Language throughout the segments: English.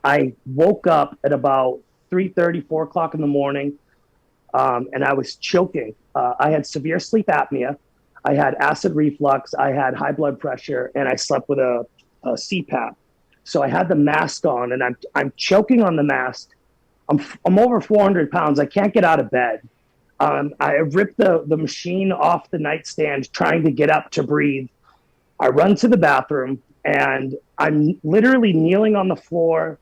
I woke up at about 3:30, 4 o'clock in the morning, and I was choking. I had severe sleep apnea. I had acid reflux. I had high blood pressure, and I slept with a CPAP. So I had the mask on, and I'm choking on the mask. I'm over 400 pounds. I can't get out of bed. I ripped the machine off the nightstand, trying to get up to breathe. I run to the bathroom, and I'm literally kneeling on the floor,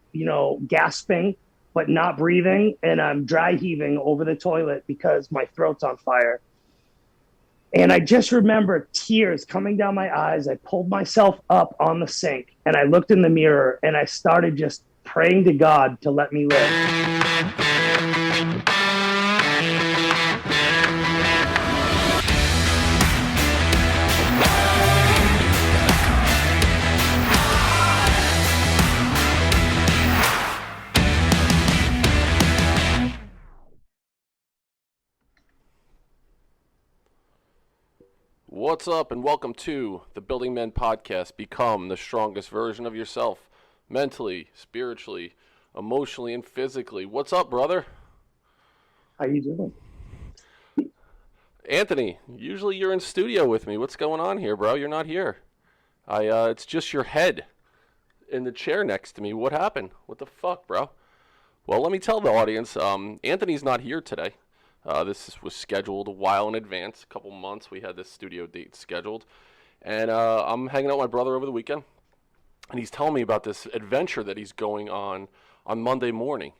gasping, but not breathing. And I'm dry heaving over the toilet because my throat's on fire. And I just remember tears coming down my eyes. I pulled myself up on the sink, and I looked in the mirror, and I started just praying to God to let me live. What's up, and welcome to the Building Men Podcast. Become the strongest version of yourself, mentally, spiritually, emotionally, and physically. What's up, brother? How you doing? Anthony, usually you're in studio with me. What's going on here, bro? You're not here. It's just your head in the chair next to me. What happened? What the fuck, bro? Well, let me tell the audience, Anthony's not here today. This was scheduled a while in advance, a couple months. We had this studio date scheduled. And I'm hanging out with my brother over the weekend. And he's telling me about this adventure that he's going on Monday morning.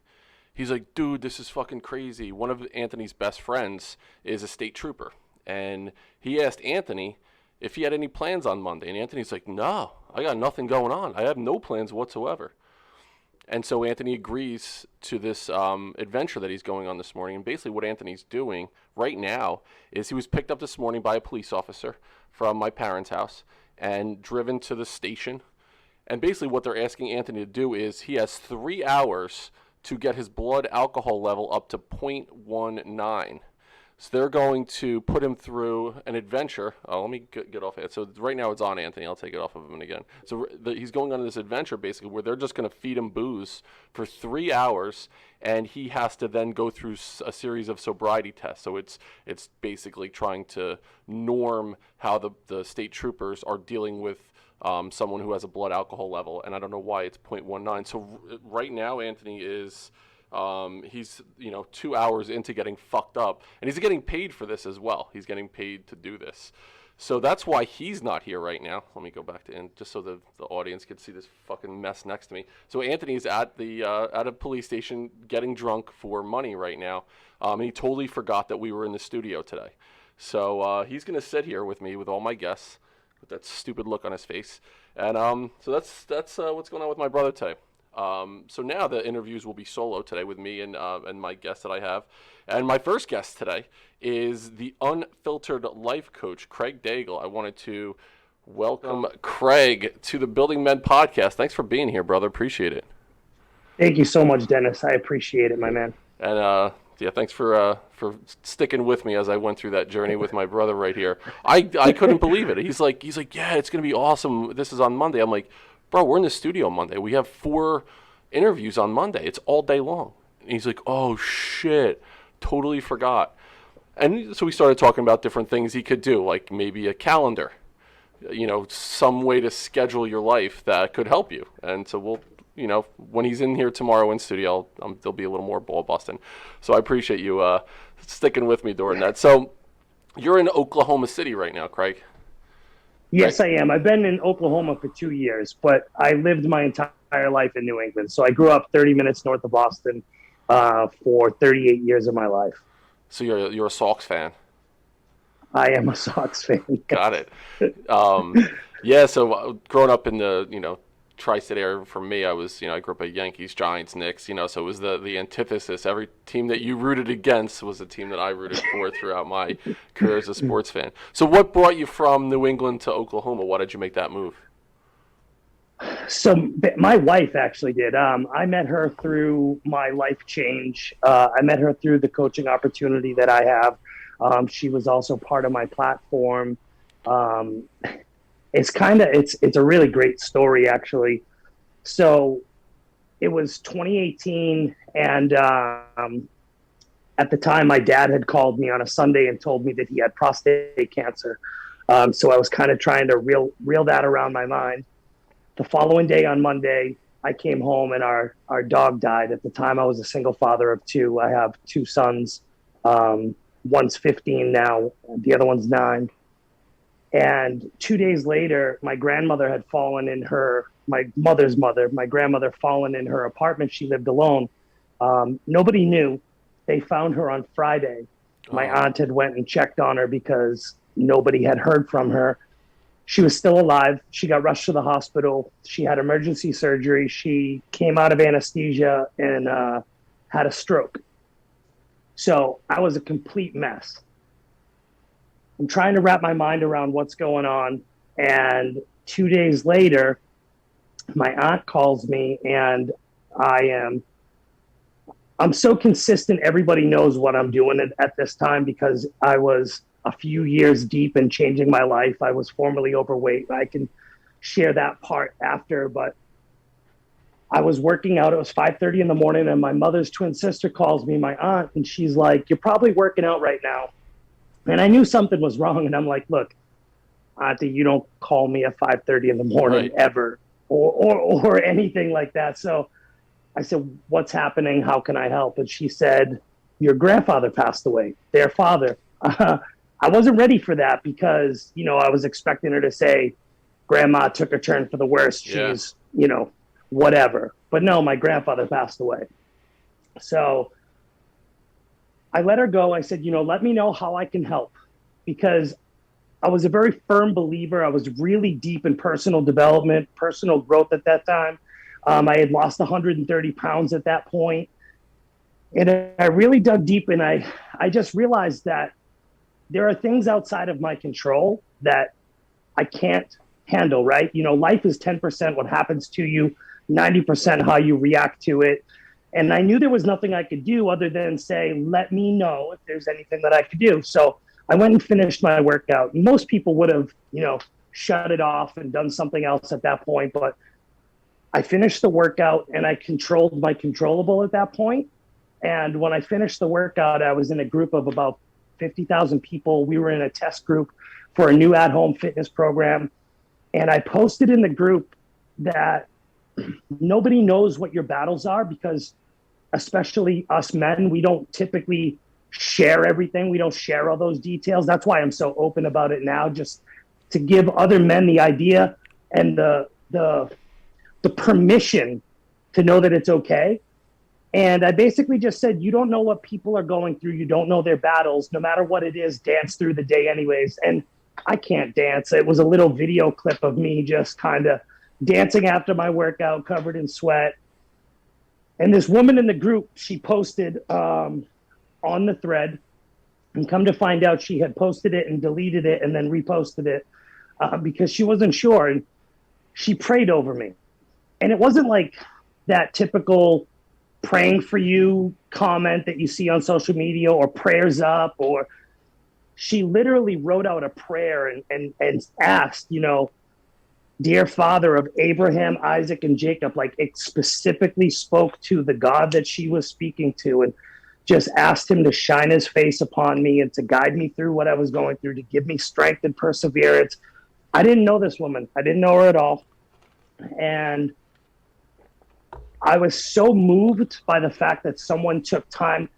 He's like, dude, this is fucking crazy. One of Anthony's best friends is a state trooper. And he asked Anthony if he had any plans on Monday. And Anthony's like, no, I got nothing going on. I have no plans whatsoever. And so Anthony agrees to this adventure that he's going on this morning. And basically what Anthony's doing right now is he was picked up this morning by a police officer from my parents' house and driven to the station. And basically what they're asking Anthony to do is he has 3 hours to get his blood alcohol level up to 0.19. So they're going to put him through an adventure. Let me get off it. So right now it's on Anthony. I'll take it off of him again. So he's going on this adventure basically where they're just going to feed him booze for 3 hours, and he has to then go through a series of sobriety tests. So it's basically trying to norm how the state troopers are dealing with someone who has a blood alcohol level, and I don't know why it's 0.19. So right now Anthony is... he's 2 hours into getting fucked up, and he's getting paid for this as well. He's getting paid to do this, so that's why he's not here right now. Let me go back to just so the audience can see this fucking mess next to me. So Anthony's at a police station getting drunk for money right now, and he totally forgot that we were in the studio today. So he's gonna sit here with me with all my guests with that stupid look on his face, and so that's what's going on with my brother today. So now the interviews will be solo today with me and my guest that I have. And my first guest today is the Unfiltered life coach, Craig Dangle. I wanted to welcome Craig to the Building Men Podcast. Thanks for being here, brother. Appreciate it. Thank you so much, Dennis. I appreciate it, my man. And thanks for sticking with me as I went through that journey with my brother right here. I couldn't believe it. He's like, yeah, it's gonna be awesome. This is on Monday. I'm like, bro, we're in the studio Monday. We have 4 interviews on Monday. It's all day long. And he's like, oh, shit, totally forgot. And so we started talking about different things he could do, like maybe a calendar, some way to schedule your life that could help you. And so we'll, when he's in here tomorrow in studio, there'll be a little more ball busting. So I appreciate you sticking with me during that. So you're in Oklahoma City right now, Craig. Yes, I am. I've been in Oklahoma for 2 years, but I lived my entire life in New England. So I grew up 30 minutes north of Boston for 38 years of my life. So you're a Sox fan? I am a Sox fan. Got it. Yeah, so growing up in the, tri-state area, for me, I grew up at Yankees, Giants, Knicks, so it was the antithesis. Every team that you rooted against was a team that I rooted for throughout my career as a sports fan. So what brought you from New England to Oklahoma? Why did you make that move? So my wife actually did. I met her through my life change. I met her through the coaching opportunity that I have. She was also part of my platform. It's a really great story, actually. So it was 2018, and at the time, my dad had called me on a Sunday and told me that he had prostate cancer. So I was kind of trying to reel that around my mind. The following day on Monday, I came home and our dog died. At the time, I was a single father of two. I have two sons. One's 15 now, the other one's 9. And 2 days later, my grandmother had fallen in my mother's mother, my grandmother, fallen in her apartment. She lived alone. Nobody knew. They found her on Friday. My aunt had went and checked on her because nobody had heard from her. She was still alive. She got rushed to the hospital. She had emergency surgery. She came out of anesthesia and had a stroke. So I was a complete mess. I'm trying to wrap my mind around what's going on. And 2 days later, my aunt calls me, and I'm so consistent. Everybody knows what I'm doing at this time because I was a few years deep in changing my life. I was formerly overweight. I can share that part after, but I was working out. It was 5:30 in the morning, and my mother's twin sister calls me, my aunt, and she's like, "You're probably working out right now." And I knew something was wrong. And I'm like, "Look, auntie, you don't call me at 5:30 in the morning ever or anything like that." So I said, "What's happening? How can I help?" And she said, "Your grandfather passed away, their father." I wasn't ready for that because, I was expecting her to say, "Grandma took a turn for the worse. She's, whatever." But no, my grandfather passed away. So I let her go. I said, "Let me know how I can help," because I was a very firm believer. I was really deep in personal development, personal growth at that time. I had lost 130 pounds at that point. And I really dug deep, and I just realized that there are things outside of my control that I can't handle, right? Life is 10% what happens to you, 90% how you react to it. And I knew there was nothing I could do other than say, "Let me know if there's anything that I could do." So I went and finished my workout. Most people would have, shut it off and done something else at that point. But I finished the workout and I controlled my controllable at that point. And when I finished the workout, I was in a group of about 50,000 people. We were in a test group for a new at-home fitness program. And I posted in the group that nobody knows what your battles are because, especially us men, we don't typically share everything. We don't share all those details. That's why I'm so open about it now, just to give other men the idea and the permission to know that it's okay. And I basically just said, you don't know what people are going through. You don't know their battles. No matter what it is, dance through the day anyways. And I can't dance. It was a little video clip of me just kind of dancing after my workout, covered in sweat. And this woman in the group, she posted on the thread, and come to find out she had posted it and deleted it and then reposted it because she wasn't sure. And she prayed over me. And it wasn't like that typical praying for you comment that you see on social media or prayers up, or she literally wrote out a prayer and asked, "Dear Father of Abraham, Isaac, and Jacob," like it specifically spoke to the God that she was speaking to, and just asked him to shine his face upon me and to guide me through what I was going through, to give me strength and perseverance. I didn't know this woman. I didn't know her at all. And I was so moved by the fact that someone took time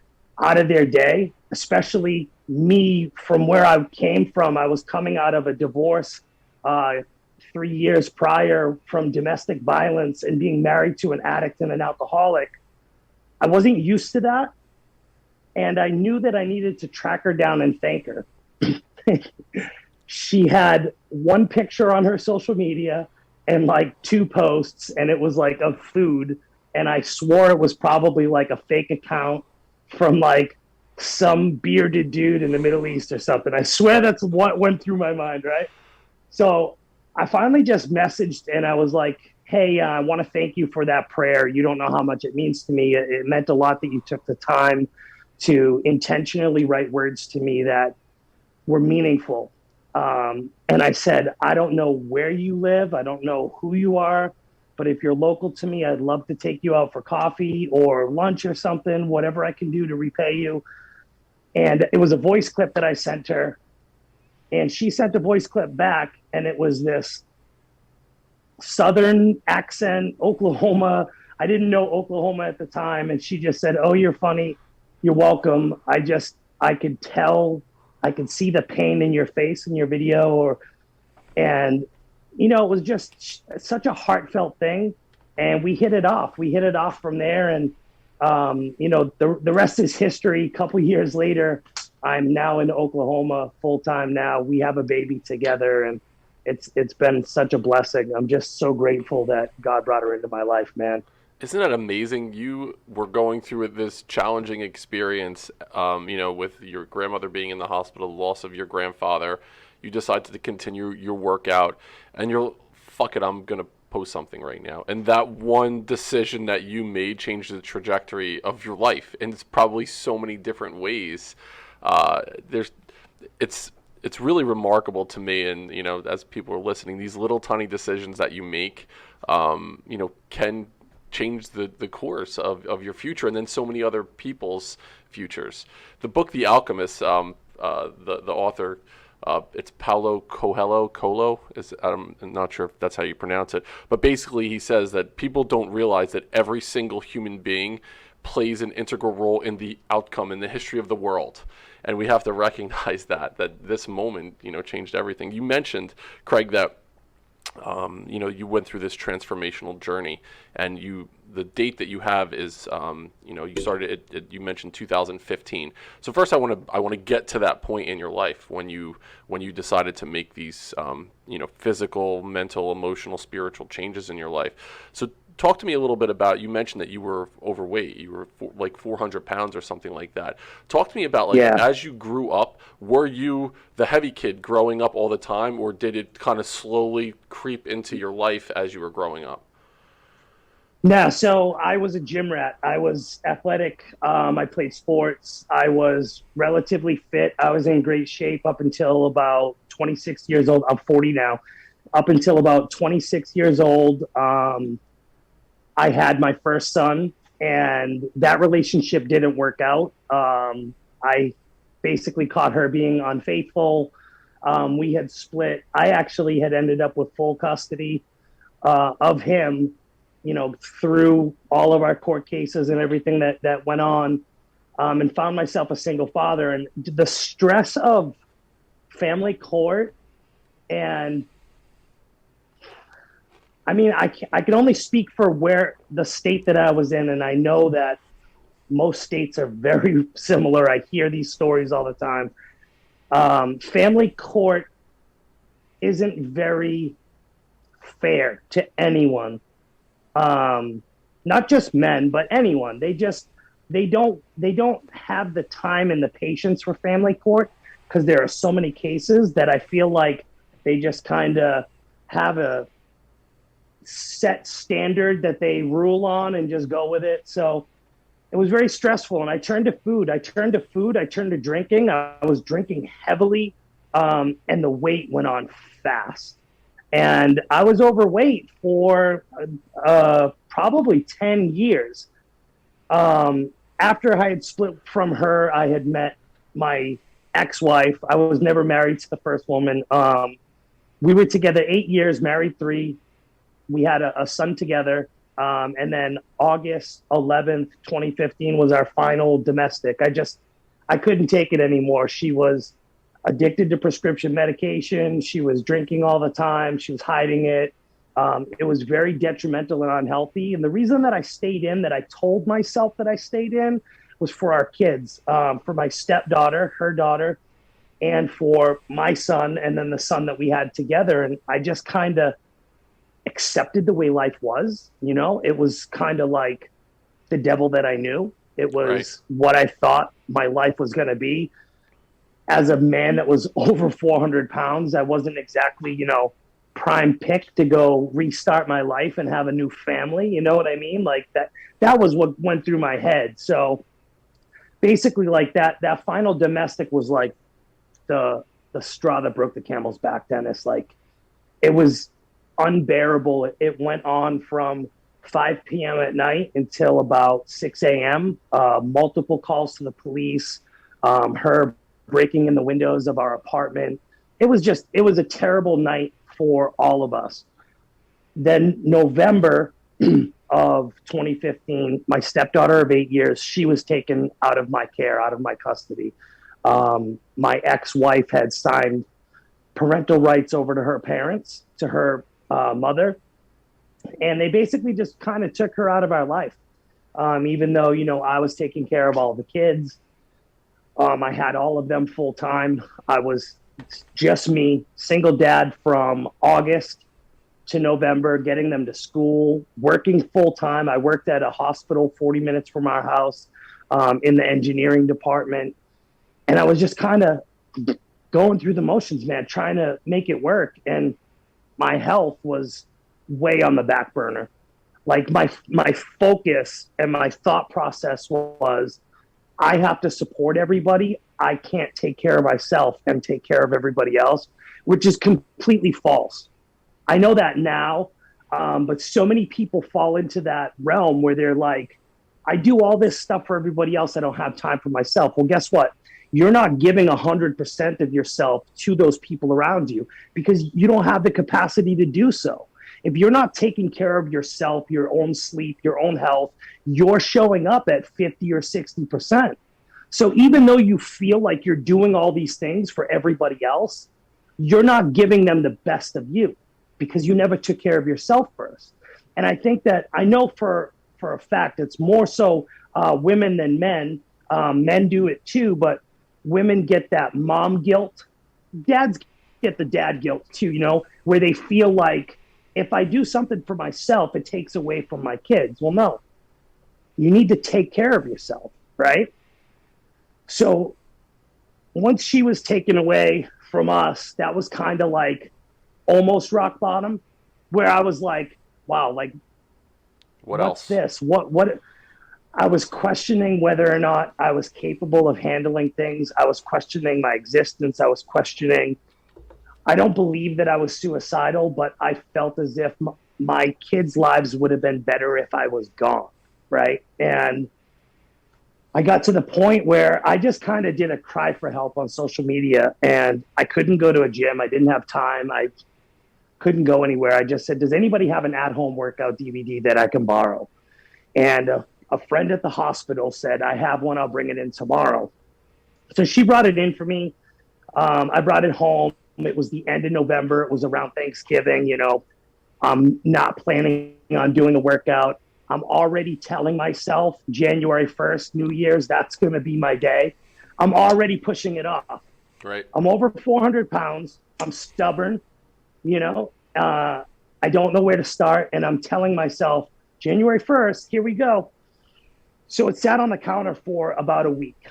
out of their day, especially me. From where I came from, I was coming out of a divorce 3 years prior from domestic violence and being married to an addict and an alcoholic. I wasn't used to that. And I knew that I needed to track her down and thank her. She had one picture on her social media and like 2 posts, and it was like of food. And I swore it was probably like a fake account from like some bearded dude in the Middle East or something. I swear that's what went through my mind, right? So I finally just messaged and I was like, "Hey, I want to thank you for that prayer. You don't know how much it means to me. It meant a lot that you took the time to intentionally write words to me that were meaningful." And I said, "I don't know where you live. I don't know who you are. but if you're local to me, I'd love to take you out for coffee or lunch or something, whatever I can do to repay you. And it was a voice clip that I sent her, and she sent a voice clip back, and it was this Southern accent, Oklahoma. I didn't know Oklahoma at the time. And she just said, "Oh, you're funny. You're welcome. I could tell, I could see the pain in your face in your video." And, it was just such a heartfelt thing. And we hit it off. We hit it off from there. And, the rest is history. A couple years later, I'm now in Oklahoma full time now. We have a baby together, and it's been such a blessing. I'm just so grateful that God brought her into my life, man. Isn't that amazing? You were going through this challenging experience, with your grandmother being in the hospital, the loss of your grandfather. You decided to continue your workout, and you're, fuck it, I'm going to post something right now. And that one decision that you made changed the trajectory of your life. And it's probably so many different ways. It's really remarkable to me, and as people are listening, these little tiny decisions that you make, can change the course of your future, and then so many other people's futures. The book The Alchemist, the author, it's Paulo Coelho. I'm not sure if that's how you pronounce it, but basically he says that people don't realize that every single human being plays an integral role in the outcome in the history of the world. And we have to recognize that this moment, changed everything. You mentioned, Craig, that, you went through this transformational journey, and the date that you have is, you started you mentioned 2015. So first I want to get to that point in your life when you decided to make these, physical, mental, emotional, spiritual changes in your life. So talk to me a little bit about, you mentioned that you were overweight. You were like 400 pounds or something like that. Talk to me about, as you grew up, were you the heavy kid growing up all the time, or did it kind of slowly creep into your life as you were growing up? No, so I was a gym rat. I was athletic. I played sports. I was relatively fit. I was in great shape up until about 26 years old. I'm 40 now. Up until about 26 years old, I had my first son, and that relationship didn't work out. I basically caught her being unfaithful. We had split. I actually had ended up with full custody of him, through all of our court cases and everything that went on, and found myself a single father. And the stress of family court, and I mean, I can only speak for where the state that I was in, and I know that most states are very similar. I hear these stories all the time. Family court isn't very fair to anyone, not just men, but anyone. They don't have the time and the patience for family court, because there are so many cases that I feel like they just kind of have a set standard that they rule on and just go with it. So it was very stressful, and I turned to food. I turned to drinking. I was drinking heavily, and the weight went on fast. And I was overweight for probably 10 years. After I had split from her, I had met my ex-wife. I was never married to the first woman. We were together 8 years, married 3. We had a son together. And then August 11th, 2015 was our final domestic. I couldn't take it anymore. She was addicted to prescription medication. She was drinking all the time. She was hiding it. It was very detrimental and unhealthy. And the reason that I stayed in, that I told myself that I stayed in, was for our kids, for my stepdaughter, her daughter, and for my son, and then the son that we had together. And I just kind of accepted the way life was. It was kind of like the devil that I knew. It was right. What I thought my life was going to be. As a man that was over 400 pounds, I wasn't exactly, prime pick to go restart my life and have a new family. You know what I mean? Like that was what went through my head. So basically, like that final domestic was like the straw that broke the camel's back, Dennis. Like it was unbearable. It went on from 5 p.m. at night until about 6 a.m. Multiple calls to the police, her breaking in the windows of our apartment. It was a terrible night for all of us. Then November of 2015, my stepdaughter of 8 years, she was taken out of my care, out of my custody. My ex-wife had signed parental rights over to her parents, to her mother, and they basically just kind of took her out of our life. Even though, I was taking care of all the kids, I had all of them full time. I was just me, single dad from August to November, getting them to school, working full time. I worked at a hospital 40 minutes from our house, in the engineering department. And I was just kind of going through the motions, man, trying to make it work. And my health was way on the back burner. Like my focus and my thought process was, I have to support everybody. I can't take care of myself and take care of everybody else, which is completely false. I know that now, but so many people fall into that realm where they're like, I do all this stuff for everybody else. I don't have time for myself. Well, guess what? You're not giving 100% of yourself to those people around you because you don't have the capacity to do so. If you're not taking care of yourself, your own sleep, your own health, you're showing up at 50 or 60%. So even though you feel like you're doing all these things for everybody else, you're not giving them the best of you because you never took care of yourself first. And I think that I know for a fact it's more so women than men. Men do it too, but women get that mom guilt. Dads get the dad guilt too, where they feel like, if I do something for myself, it takes away from my kids. Well, no, you need to take care of yourself, right? So once she was taken away from us, that was kind of like almost rock bottom, where I was like, wow, like, What what's else? this? What? I was questioning whether or not I was capable of handling things. I was questioning my existence. I was questioning, I don't believe that I was suicidal, but I felt as if my kids' lives would have been better if I was gone, right? And I got to the point where I just kind of did a cry for help on social media, and I couldn't go to a gym. I didn't have time. I couldn't go anywhere. I just said, does anybody have an at-home workout DVD that I can borrow? And a friend at the hospital said, I have one. I'll bring it in tomorrow. So she brought it in for me. I brought it home. It was the end of November. It was around Thanksgiving. I'm not planning on doing the workout. I'm already telling myself January 1st, New Year's, that's going to be my day. I'm already pushing it off. Right. I'm over 400 pounds. I'm stubborn. I don't know where to start. And I'm telling myself, January 1st, here we go. So it sat on the counter for about a week.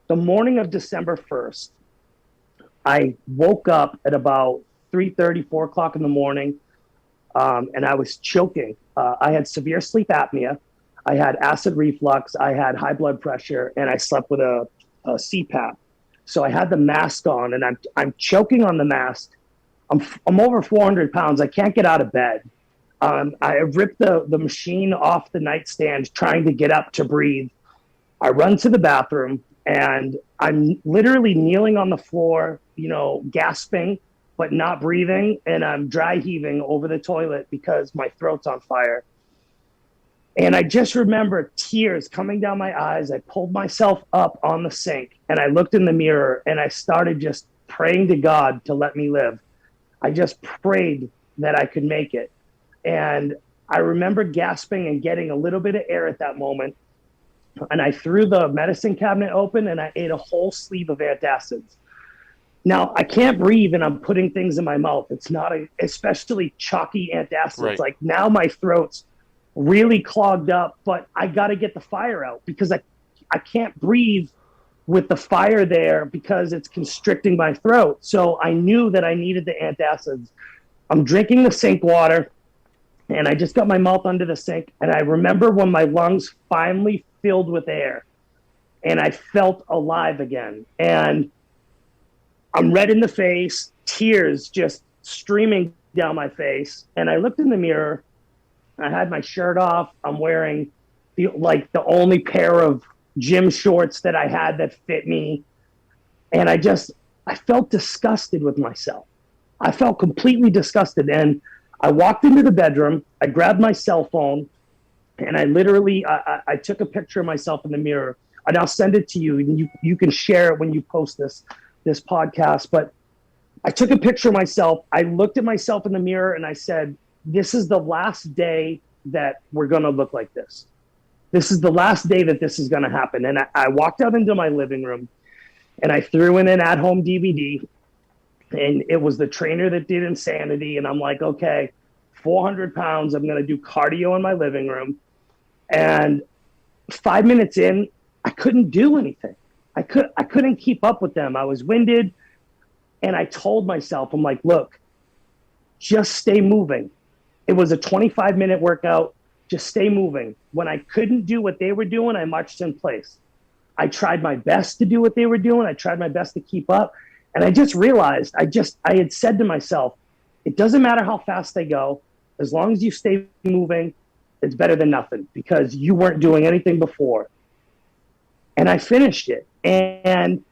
The morning of December 1st, I woke up at about 3:30, 4 o'clock in the morning, and I was choking. I had severe sleep apnea. I had acid reflux. I had high blood pressure, and I slept with a CPAP. So I had the mask on, and I'm choking on the mask. I'm over 400 pounds. I can't get out of bed. I ripped the machine off the nightstand trying to get up to breathe. I run to the bathroom, and I'm literally kneeling on the floor, gasping, but not breathing. And I'm dry heaving over the toilet because my throat's on fire. And I just remember tears coming down my eyes. I pulled myself up on the sink, and I looked in the mirror, and I started just praying to God to let me live. I just prayed that I could make it. And I remember gasping and getting a little bit of air at that moment. And I threw the medicine cabinet open, and I ate a whole sleeve of antacids. Now, I can't breathe, and I'm putting things in my mouth. It's not especially chalky antacids. Right. Like, now my throat's really clogged up, but I got to get the fire out because I can't breathe with the fire there because it's constricting my throat. So I knew that I needed the antacids. I'm drinking the sink water, and I just got my mouth under the sink. And I remember when my lungs finally filled with air and I felt alive again. And I'm red in the face, tears just streaming down my face, and I looked in the mirror. I had my shirt off. I'm wearing the only pair of gym shorts that I had that fit me. And I felt disgusted with myself. I felt completely disgusted. And I walked into the bedroom, I grabbed my cell phone, and I took a picture of myself in the mirror. And I'll send it to you, and you can share it when you post this podcast. But I took a picture of myself. I looked at myself in the mirror and I said, this is the last day that we're going to look like this. This is the last day that this is going to happen. And I walked out into my living room and I threw in an at-home DVD, and it was the trainer that did Insanity. And I'm like, okay, 400 pounds. I'm going to do cardio in my living room. And 5 minutes in, I couldn't do anything. I couldn't keep up with them. I was winded. And I told myself, I'm like, look, just stay moving. It was a 25-minute workout. Just stay moving. When I couldn't do what they were doing, I marched in place. I tried my best to do what they were doing. I tried my best to keep up. And I just realized, I had said to myself, it doesn't matter how fast they go. As long as you stay moving, it's better than nothing, because you weren't doing anything before. And I finished it. And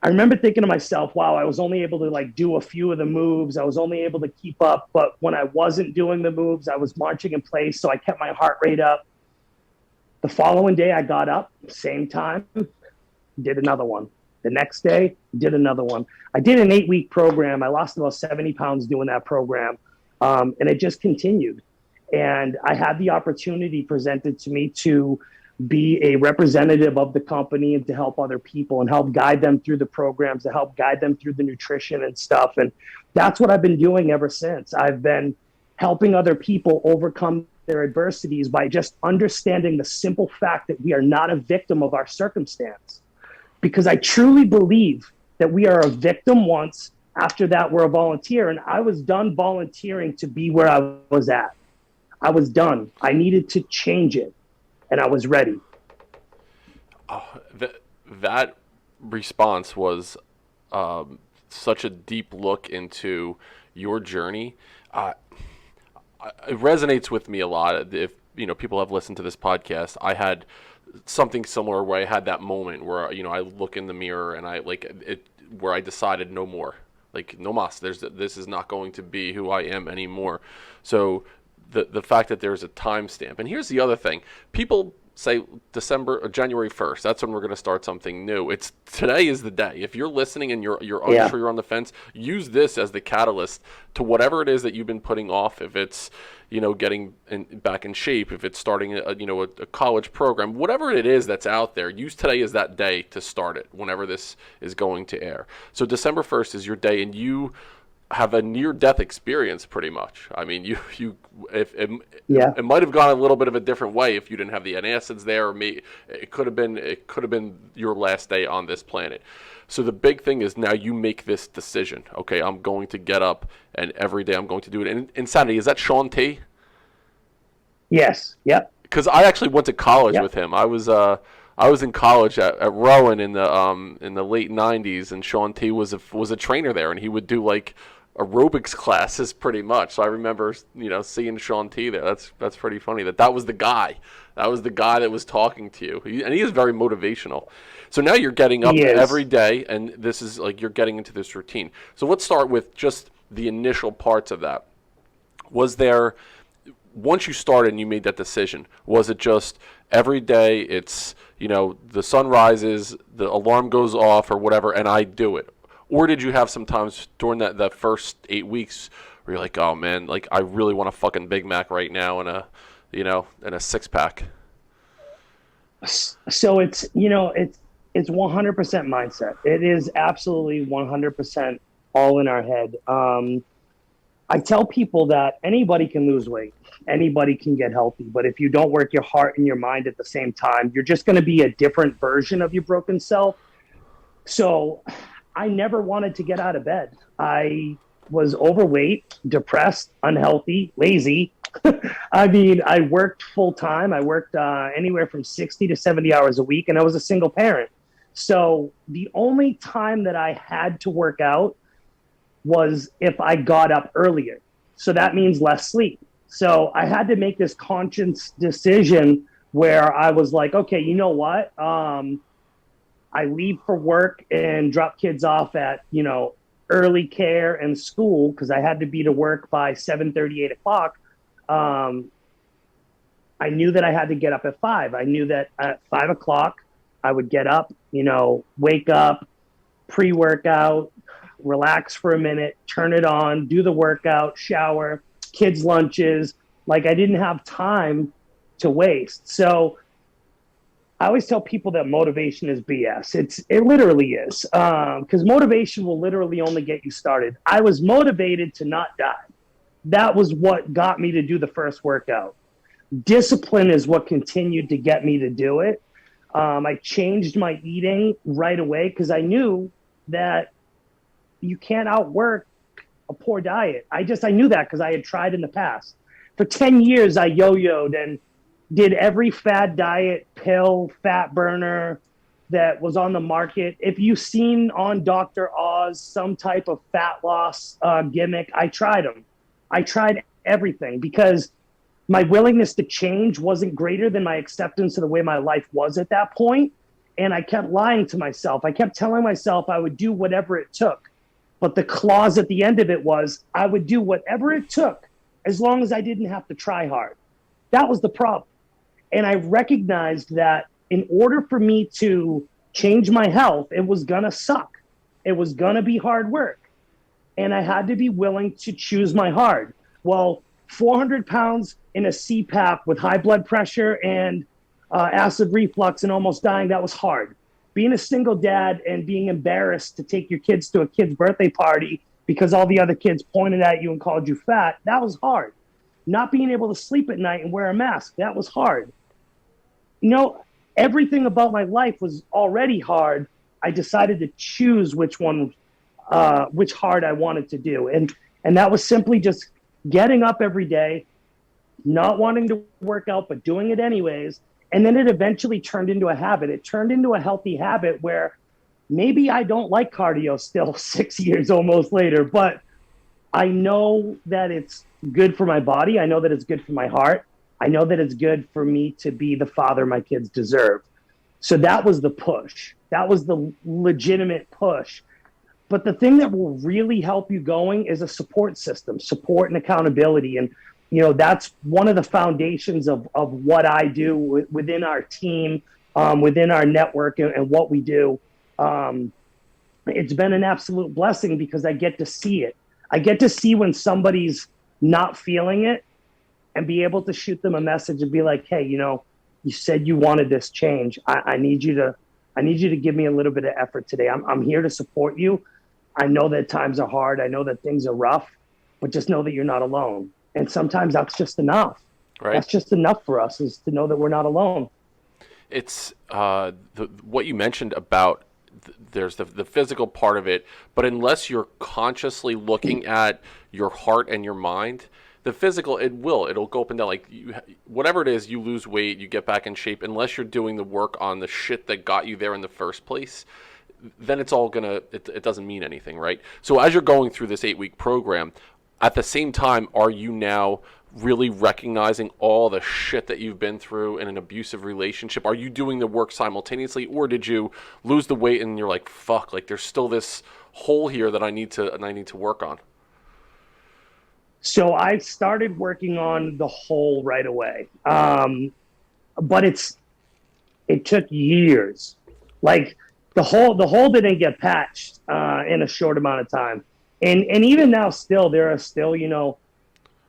I remember thinking to myself, wow, I was only able to do a few of the moves. I was only able to keep up. But when I wasn't doing the moves, I was marching in place. So I kept my heart rate up. The following day, I got up, same time, did another one. The next day, did another one. I did an 8-week program. I lost about 70 pounds doing that program. And it just continued. And I had the opportunity presented to me to be a representative of the company and to help other people and help guide them through the programs, to help guide them through the nutrition and stuff. And that's what I've been doing ever since. I've been helping other people overcome their adversities by just understanding the simple fact that we are not a victim of our circumstance. Because I truly believe that we are a victim once. After that, we're a volunteer. And I was done volunteering to be where I was at. I was done. I needed to change it. And I was ready. That response was such a deep look into your journey. It resonates with me a lot. If people have listened to this podcast, I had something similar where I had that moment where I look in the mirror and where I decided no more, no mas. This is not going to be who I am anymore. So the fact that there's a timestamp, and here's the other thing: people say December or January 1st. That's when we're going to start something new. Today is the day. If you're listening and you're unsure, you're on the fence, use this as the catalyst to whatever it is that you've been putting off. If it's, getting back in shape, if it's starting a college program, whatever it is that's out there, use today as that day to start it whenever this is going to air. So December 1st is your day, and you have a near-death experience, pretty much. I mean, it might have gone a little bit of a different way if you didn't have the antacids there. Or it could have been your last day on this planet. So the big thing is now you make this decision. Okay, I'm going to get up, and every day I'm going to do it. And Insanity, is that Shaun T? Yes. Yep. Because I actually went to college with him. I was in college at Rowan in the late '90s, and Shaun T was a trainer there, and he would do aerobics classes pretty much. So I remember, seeing Shaun T there. That's pretty funny that was the guy. That was the guy that was talking to you. And he is very motivational. So now you're getting up every day, and this is you're getting into this routine. So let's start with just the initial parts of that. Was there, once you started and you made that decision, was it just every day it's, the sun rises, the alarm goes off or whatever, and I do it? Or did you have some times during that first 8 weeks where you're like, oh man, I really want a fucking Big Mac right now and a 6-pack? So it's 100% mindset. It is absolutely 100% all in our head. I tell people that anybody can lose weight. Anybody can get healthy. But if you don't work your heart and your mind at the same time, you're just going to be a different version of your broken self. So I never wanted to get out of bed. I was overweight, depressed, unhealthy, lazy. I mean, I worked full time. I worked anywhere from 60 to 70 hours a week, and I was a single parent. So the only time that I had to work out was if I got up earlier. So that means less sleep. So I had to make this conscious decision where I was like, okay, you know what? I leave for work and drop kids off at, early care and school because I had to be to work by 7:30, 8 o'clock. Um, I knew that I had to get up at 5. I knew that at 5 o'clock I would get up, wake up, pre-workout, relax for a minute, turn it on, do the workout, shower, kids' lunches. Like I didn't have time to waste. So I always tell people that motivation is BS. It literally is, because motivation will literally only get you started. I was motivated to not die. That was what got me to do the first workout. Discipline is what continued to get me to do it. I changed my eating right away because I knew that you can't outwork a poor diet. I knew that because I had tried in the past. For 10 years, I yo-yoed and did every fad diet, pill, fat burner that was on the market. If you've seen on Dr. Oz some type of fat loss gimmick, I tried them. I tried everything because my willingness to change wasn't greater than my acceptance of the way my life was at that point. And I kept lying to myself. I kept telling myself I would do whatever it took. But the clause at the end of it was I would do whatever it took as long as I didn't have to try hard. That was the problem. And I recognized that in order for me to change my health, it was going to suck. It was going to be hard work. And I had to be willing to choose my hard. Well, 400 pounds in a CPAP with high blood pressure and acid reflux and almost dying, that was hard. Being a single dad and being embarrassed to take your kids to a kid's birthday party because all the other kids pointed at you and called you fat, that was hard. Not being able to sleep at night and wear a mask, that was hard. Everything about my life was already hard. I decided to choose which hard I wanted to do. And that was simply just getting up every day, not wanting to work out, but doing it anyways. And then it eventually turned into a habit. It turned into a healthy habit where maybe I don't like cardio still 6 years almost later, but I know that it's good for my body. I know that it's good for my heart. I know that it's good for me to be the father my kids deserve. So that was the push. That was the legitimate push. But the thing that will really help you going is a support system, support and accountability. And, that's one of the foundations of what I do within our team, within our network and what we do. It's been an absolute blessing because I get to see it. I get to see when somebody's not feeling it and be able to shoot them a message and be like, hey, you said you wanted this change. I need you to give me a little bit of effort today. I'm here to support you. I know that times are hard. I know that things are rough, but just know that you're not alone. And sometimes that's just enough. Right. That's just enough for us, is to know that we're not alone. It's what you mentioned about there's the physical part of it, but unless you're consciously looking at your heart and your mind, the physical, it'll go up and down. Like whatever it is, you lose weight, you get back in shape. Unless you're doing the work on the shit that got you there in the first place, then it's all it doesn't mean anything, right? So as you're going through this 8-week program, at the same time, are you now really recognizing all the shit that you've been through in an abusive relationship? Are you doing the work simultaneously, or did you lose the weight and you're like, fuck, like there's still this hole here that I need to work on? So I started working on the hole right away. But it took years. Like the hole didn't get patched in a short amount of time. And even now there are still,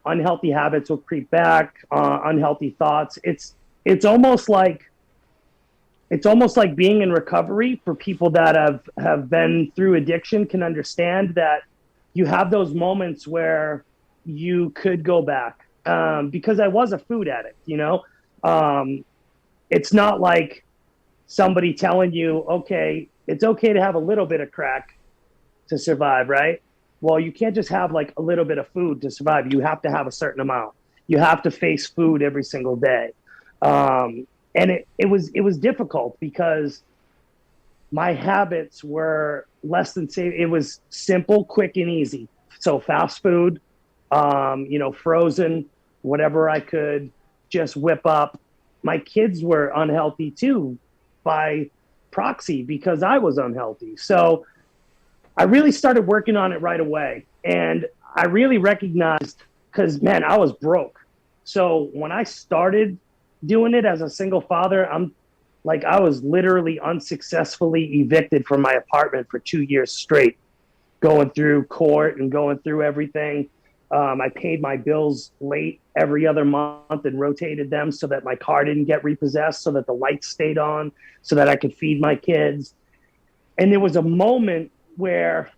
unhealthy habits will creep back, unhealthy thoughts. It's almost like being in recovery. For people that have been through addiction can understand that you have those moments where you could go back, because I was a food addict, it's not like somebody telling you, okay, it's okay to have a little bit of crack to survive, right? Well, you can't just have like a little bit of food to survive. You have to have a certain amount. You have to face food every single day. And it was difficult because my habits were less than safe. It was simple, quick, and easy. So fast food, frozen, whatever I could just whip up. My kids were unhealthy too by proxy because I was unhealthy. So I really started working on it right away. And I really recognized, because, man, I was broke. So when I started doing it as a single father, I was literally unsuccessfully evicted from my apartment for 2 years straight, going through court and going through everything. I paid my bills late every other month and rotated them so that my car didn't get repossessed, so that the lights stayed on, so that I could feed my kids. And there was a moment where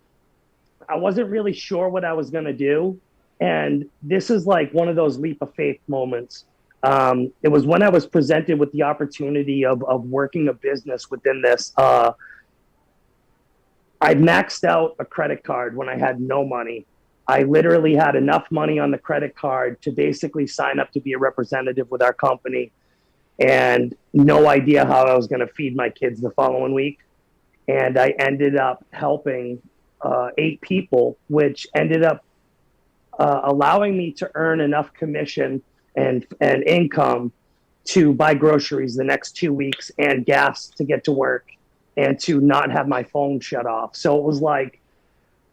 I wasn't really sure what I was going to do. And this is like one of those leap of faith moments. It was when I was presented with the opportunity of working a business within this. I maxed out a credit card when I had no money. I literally had enough money on the credit card to basically sign up to be a representative with our company, and no idea how I was going to feed my kids the following week. And I ended up helping 8 people, which ended up allowing me to earn enough commission and income to buy groceries the next 2 weeks and gas to get to work and to not have my phone shut off. So it was like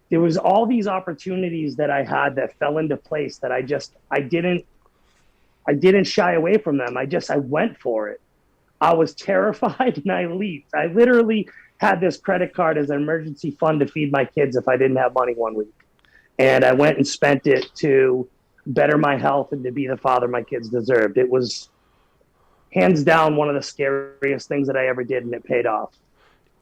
there was all these opportunities that I had that fell into place that I didn't shy away from them. I went for it. I was terrified and I leaped. I literally had this credit card as an emergency fund to feed my kids if I didn't have money one week. And I went and spent it to better my health and to be the father my kids deserved. It was hands down one of the scariest things that I ever did, and it paid off.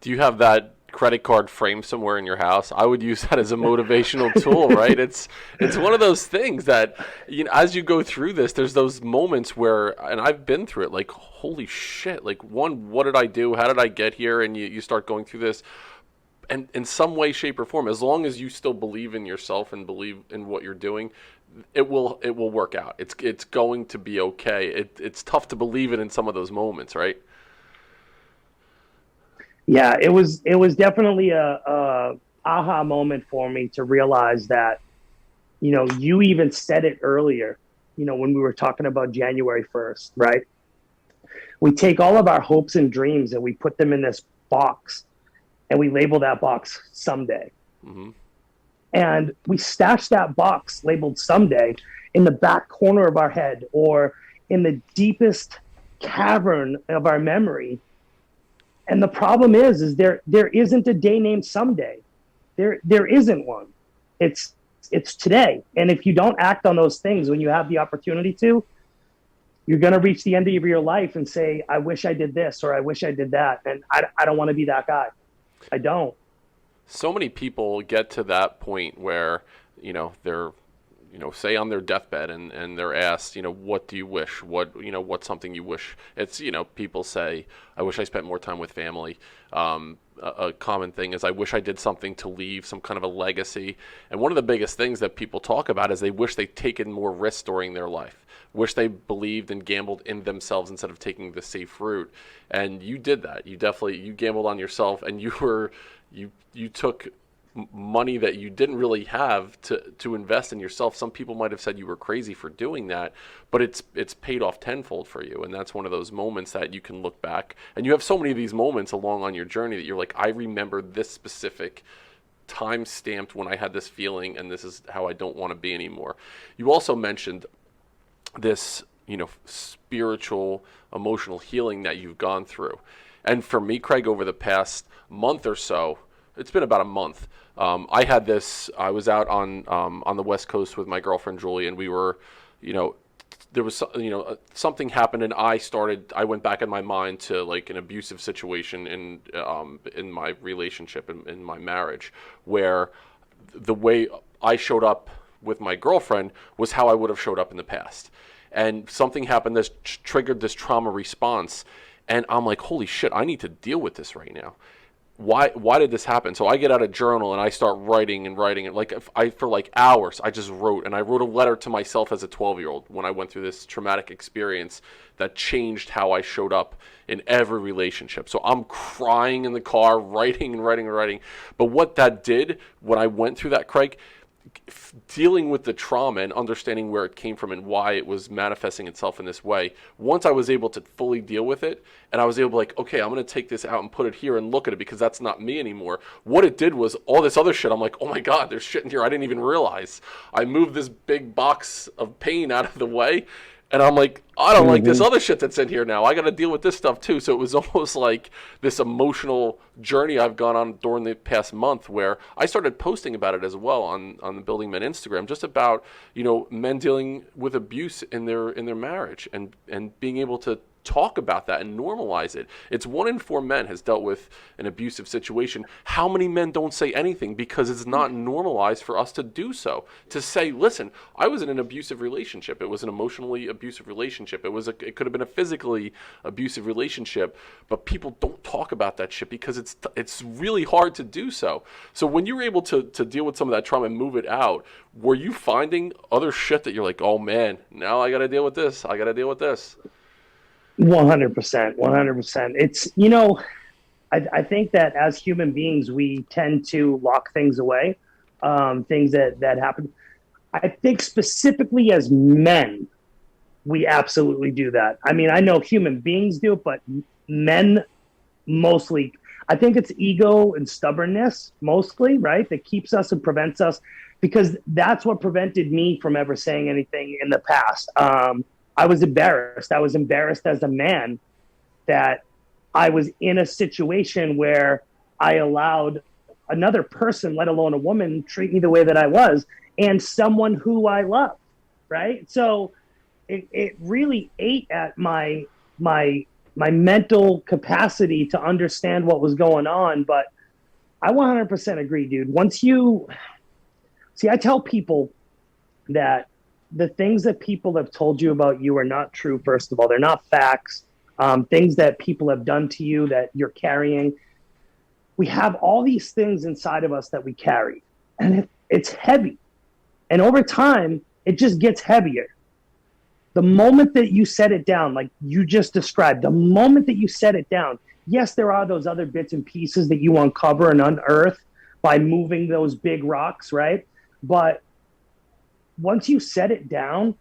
Do you have that credit card framed somewhere in your house? I would use that as a motivational tool, right? It's one of those things that, as you go through this, there's those moments where, and I've been through it, like, holy shit, like, one, what did I do? How did I get here? And you start going through this. And in some way, shape, or form, as long as you still believe in yourself and believe in what you're doing, it will work out. It's going to be okay. It's tough to believe it in some of those moments, right? Yeah, it was definitely a aha moment for me to realize that, you even said it earlier, when we were talking about January 1st, right? We take all of our hopes and dreams and we put them in this box and we label that box someday. Mm-hmm. And we stash that box labeled someday in the back corner of our head or in the deepest cavern of our memory. And the problem is there isn't a day named someday. There isn't one. It's today. And if you don't act on those things when you have the opportunity to, you're going to reach the end of your life and say, I wish I did this or I wish I did that. And I don't want to be that guy. I don't. So many people get to that point where, they're, say on their deathbed and they're asked, what do you wish? What's something you wish? It's, people say, I wish I spent more time with family. A common thing is I wish I did something to leave some kind of a legacy. And one of the biggest things that people talk about is they wish they'd taken more risks during their life. Wish they believed and gambled in themselves instead of taking the safe route. And you did that. You gambled on yourself, and you took money that you didn't really have to invest in yourself. Some people might have said you were crazy for doing that, but it's paid off tenfold for you. And that's one of those moments that you can look back, and you have so many of these moments along on your journey that you're like, I remember this specific time stamped when I had this feeling, and this is how I don't want to be anymore. You also mentioned this, spiritual, emotional healing that you've gone through. And for me, Craig, over the past month or so, it's been about a month. I had this. I was out on the West Coast with my girlfriend Julie, and we were, there was, something happened, and I went back in my mind to like an abusive situation in my relationship, in my marriage, where the way I showed up with my girlfriend was how I would have showed up in the past. And something happened that triggered this trauma response. And I'm like, holy shit, I need to deal with this right now. Why did this happen? So I get out a journal and I start writing and writing. And for like hours, I just wrote. And I wrote a letter to myself as a 12-year-old when I went through this traumatic experience that changed how I showed up in every relationship. So I'm crying in the car, writing and writing and writing. But what that did, when I went through that, Craig, dealing with the trauma and understanding where it came from and why it was manifesting itself in this way, once I was able to fully deal with it, and I was able to, like, okay, I'm going to take this out and put it here and look at it because that's not me anymore. What it did was all this other shit. I'm like, oh my God, there's shit in here I didn't even realize. I moved this big box of pain out of the way, and I'm like, I don't like this other shit that's in here now. I got to deal with this stuff too. So it was almost like this emotional journey I've gone on during the past month, where I started posting about it as well on the Building Men Instagram, just about, men dealing with abuse in their marriage, and being able to talk about that and normalize it. It's 1 in 4 men has dealt with an abusive situation. How many men don't say anything because it's not normalized for us to do so? To say, listen, I was in an abusive relationship. It was an emotionally abusive relationship. It could have been a physically abusive relationship, but people don't talk about that shit because it's really hard to do so. So when you were able to deal with some of that trauma and move it out, were you finding other shit that you're like, oh man, now I got to deal with this. I got to deal with this. 100%, 100%. It's, I think that as human beings, we tend to lock things away, things that happen. I think specifically as men, we absolutely do that. I mean, I know human beings do it, but men mostly, I think it's ego and stubbornness mostly, right? That keeps us and prevents us, because that's what prevented me from ever saying anything in the past. I was embarrassed. I was embarrassed as a man that I was in a situation where I allowed another person, let alone a woman, treat me the way that I was, and someone who I loved, right? So it really ate at my mental capacity to understand what was going on. But I 100% agree, dude. Once you see, I tell people that the things that people have told you about you are not true. First of all, they're not facts. Things that people have done to you that you're carrying. We have all these things inside of us that we carry, and it's heavy. And over time, it just gets heavier. The moment that you set it down, like you just described, the moment that you set it down, yes, there are those other bits and pieces that you uncover and unearth by moving those big rocks, right? But once you set it down,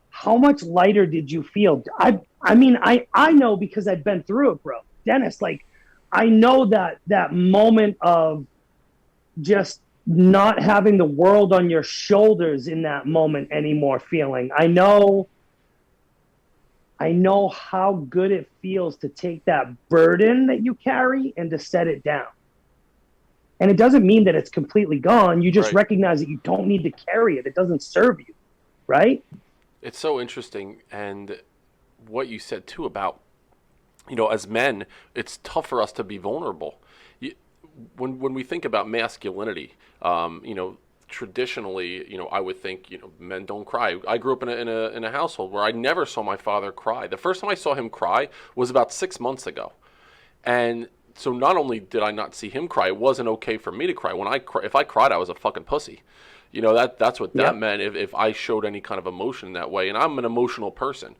how much lighter did you feel? I mean, I know because I've been through it, bro. Dennis, like, I know that moment of just not having the world on your shoulders in that moment anymore feeling. I know how good it feels to take that burden that you carry and to set it down. And it doesn't mean that it's completely gone. You just recognize that you don't need to carry it. It doesn't serve you, right? It's so interesting. And what you said, too, about, as men, it's tough for us to be vulnerable. When we think about masculinity, traditionally, I would think, men don't cry. I grew up in a household where I never saw my father cry. The first time I saw him cry was about 6 months ago. And so not only did I not see him cry, it wasn't okay for me to cry. If I cried, I was a fucking pussy. That's what that meant if I showed any kind of emotion in that way. And I'm an emotional person.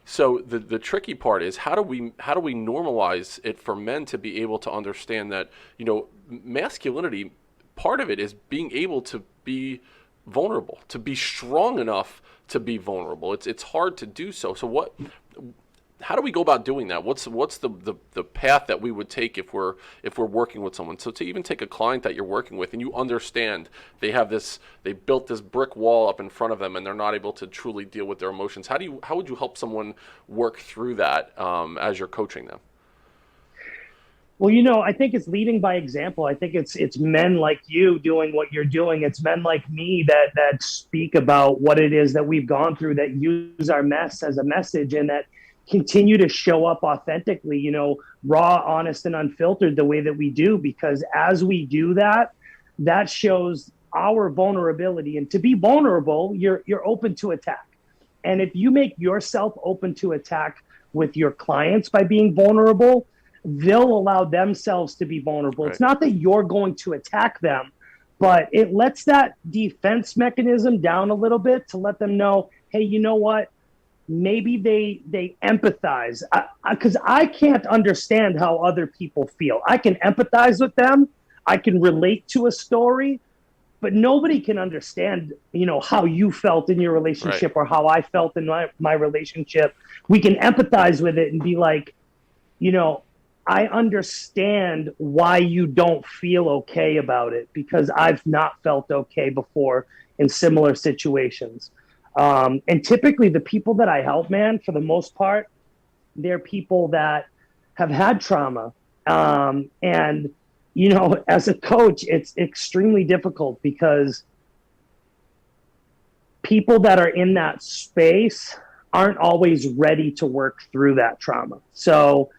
So the tricky part is how do we normalize it for men to be able to understand that, masculinity, part of it is being able to be vulnerable, to be strong enough to be vulnerable. It's hard to do so. So how do we go about doing that? What's the path that we would take if we're working with someone? So to even take a client that you're working with and you understand they built this brick wall up in front of them and they're not able to truly deal with their emotions. How would you help someone work through that as you're coaching them? Well, I think it's leading by example. I think it's men like you doing what you're doing. It's men like me that speak about what it is that we've gone through, that use our mess as a message, and that continue to show up authentically, raw, honest, and unfiltered the way that we do, because as we do that, that shows our vulnerability. And to be vulnerable, you're open to attack. And if you make yourself open to attack with your clients by being vulnerable, they'll allow themselves to be vulnerable. Right. It's not that you're going to attack them, but it lets that defense mechanism down a little bit to let them know, hey, you know what? Maybe they empathize, because I can't understand how other people feel. I can empathize with them. I can relate to a story, but nobody can understand, how you felt in your Right. relationship or how I felt in my relationship. We can empathize with it and be like, you know, I understand why you don't feel okay about it because I've not felt okay before in similar situations. And typically, the people that I help, man, for the most part, they're people that have had trauma. And, as a coach, it's extremely difficult because people that are in that space aren't always ready to work through that trauma. So,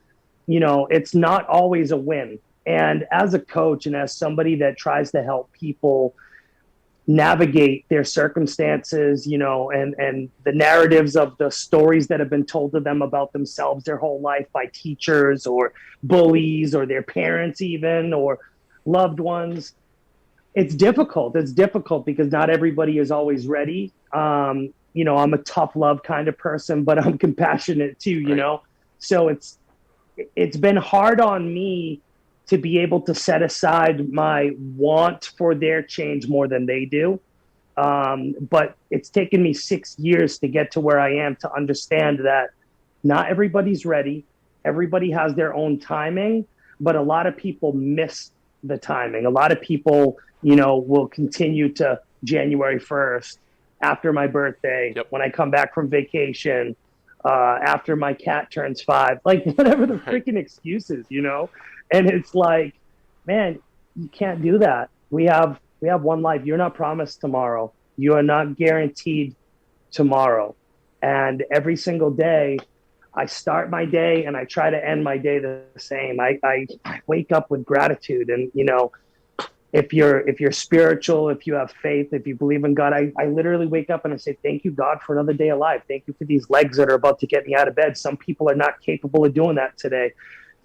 it's not always a win. And as a coach and as somebody that tries to help people navigate their circumstances, and the narratives of the stories that have been told to them about themselves their whole life by teachers or bullies or their parents, even, or loved ones. It's difficult. It's difficult because not everybody is always ready. I'm a tough love kind of person, but I'm compassionate too, Right. So it's been hard on me to be able to set aside my want for their change more than they do. But it's taken me 6 years to get to where I am to understand that not everybody's ready. Everybody has their own timing, but a lot of people miss the timing. A lot of people, will continue to January 1st, after my birthday, Yep. when I come back from vacation, after my cat turns 5, like whatever the Right. freaking excuses. And it's like, man, you can't do that. We have one life. You're not promised tomorrow. You are not guaranteed tomorrow. And every single day, I start my day and I try to end my day the same. I wake up with gratitude, and if you're spiritual, if you have faith, if you believe in God, I literally wake up and I say, thank you, God, for another day alive. Thank you for these legs that are about to get me out of bed. Some people are not capable of doing that today.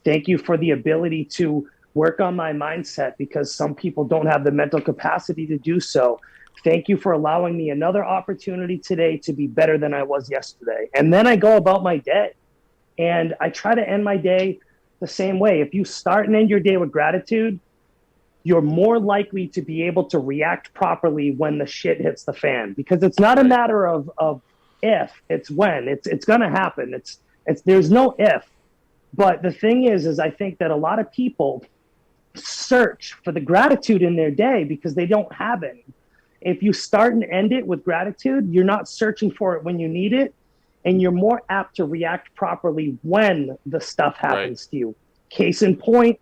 Thank you for the ability to work on my mindset because some people don't have the mental capacity to do so. Thank you for allowing me another opportunity today to be better than I was yesterday. And then I go about my day and I try to end my day the same way. If you start and end your day with gratitude, you're more likely to be able to react properly when the shit hits the fan, because it's not a Right. matter of if, it's when. It's going to happen. It's there's no if. But the thing is I think that a lot of people search for the gratitude in their day because they don't have any. If you start and end it with gratitude, you're not searching for it when you need it, and you're more apt to react properly when the stuff Right. happens to you. Case in point,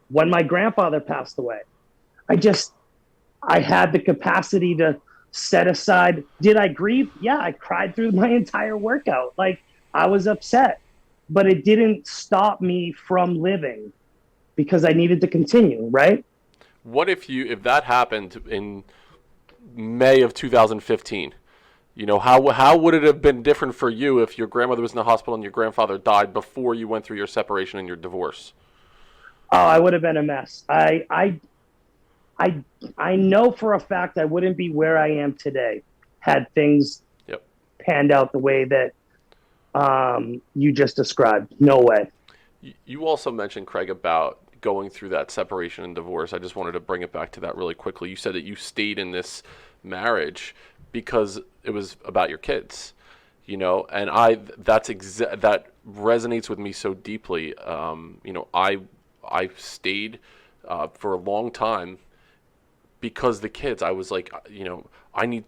when my grandfather passed away, I just I had the capacity to set aside. Did I grieve? Yeah, I cried through my entire workout. Like, I was upset, but it didn't stop me from living because I needed to continue, right? What if that happened in May of 2015? How would it have been different for you if your grandmother was in the hospital and your grandfather died before you went through your separation and your divorce? Oh, I would have been a mess. I I know for a fact I wouldn't be where I am today had things Yep. panned out the way that you just described. No way. You also mentioned, Craig, about going through that separation and divorce. I just wanted to bring it back to that really quickly. You said that you stayed in this marriage because it was about your kids, and that resonates with me so deeply. I stayed for a long time because the kids. I was like, I need.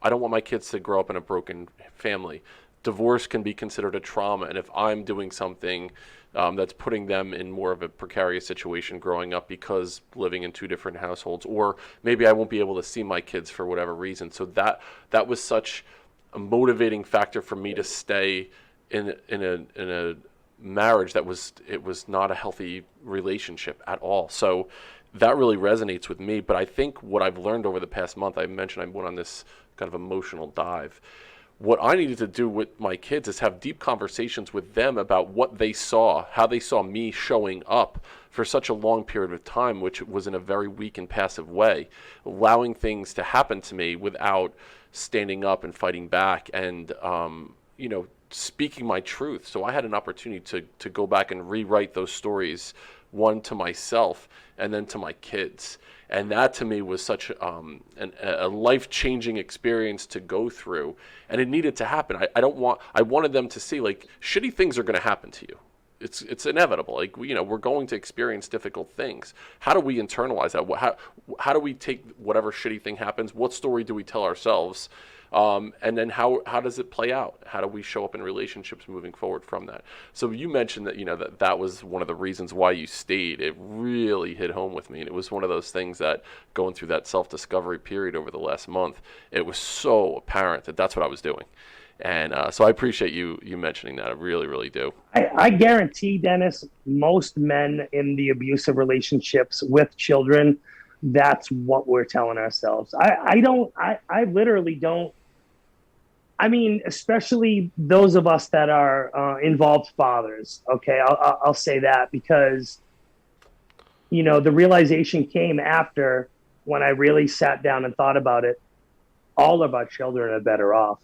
I don't want my kids to grow up in a broken family. Divorce can be considered a trauma, and if I'm doing something that's putting them in more of a precarious situation growing up because living in two different households, or maybe I won't be able to see my kids for whatever reason. So that was such a motivating factor for me to stay in a marriage it was not a healthy relationship at all. So that really resonates with me. But I think what I've learned over the past month, I mentioned I went on this kind of emotional dive. What I needed to do with my kids is have deep conversations with them about what they saw, how they saw me showing up for such a long period of time, which was in a very weak and passive way, allowing things to happen to me without standing up and fighting back and, speaking my truth. So I had an opportunity to go back and rewrite those stories one to myself and then to my kids. And that to me was such a life-changing experience to go through, and it needed to happen. I wanted them to see, like, shitty things are going to happen to you. It's inevitable. Like, we're going to experience difficult things. How do we internalize that? How do we take whatever shitty thing happens? What story do we tell ourselves? And then how does it play out? How do we show up in relationships moving forward from that? So you mentioned that, that was one of the reasons why you stayed. It really hit home with me. And it was one of those things that, going through that self-discovery period over the last month, it was so apparent that that's what I was doing. And so I appreciate you mentioning that. I really, really do. I guarantee, Dennis, most men in the abusive relationships with children, that's what we're telling ourselves. I literally don't. I mean, especially those of us that are involved fathers. Okay, I'll say that because, the realization came after when I really sat down and thought about it. All of our children are better off.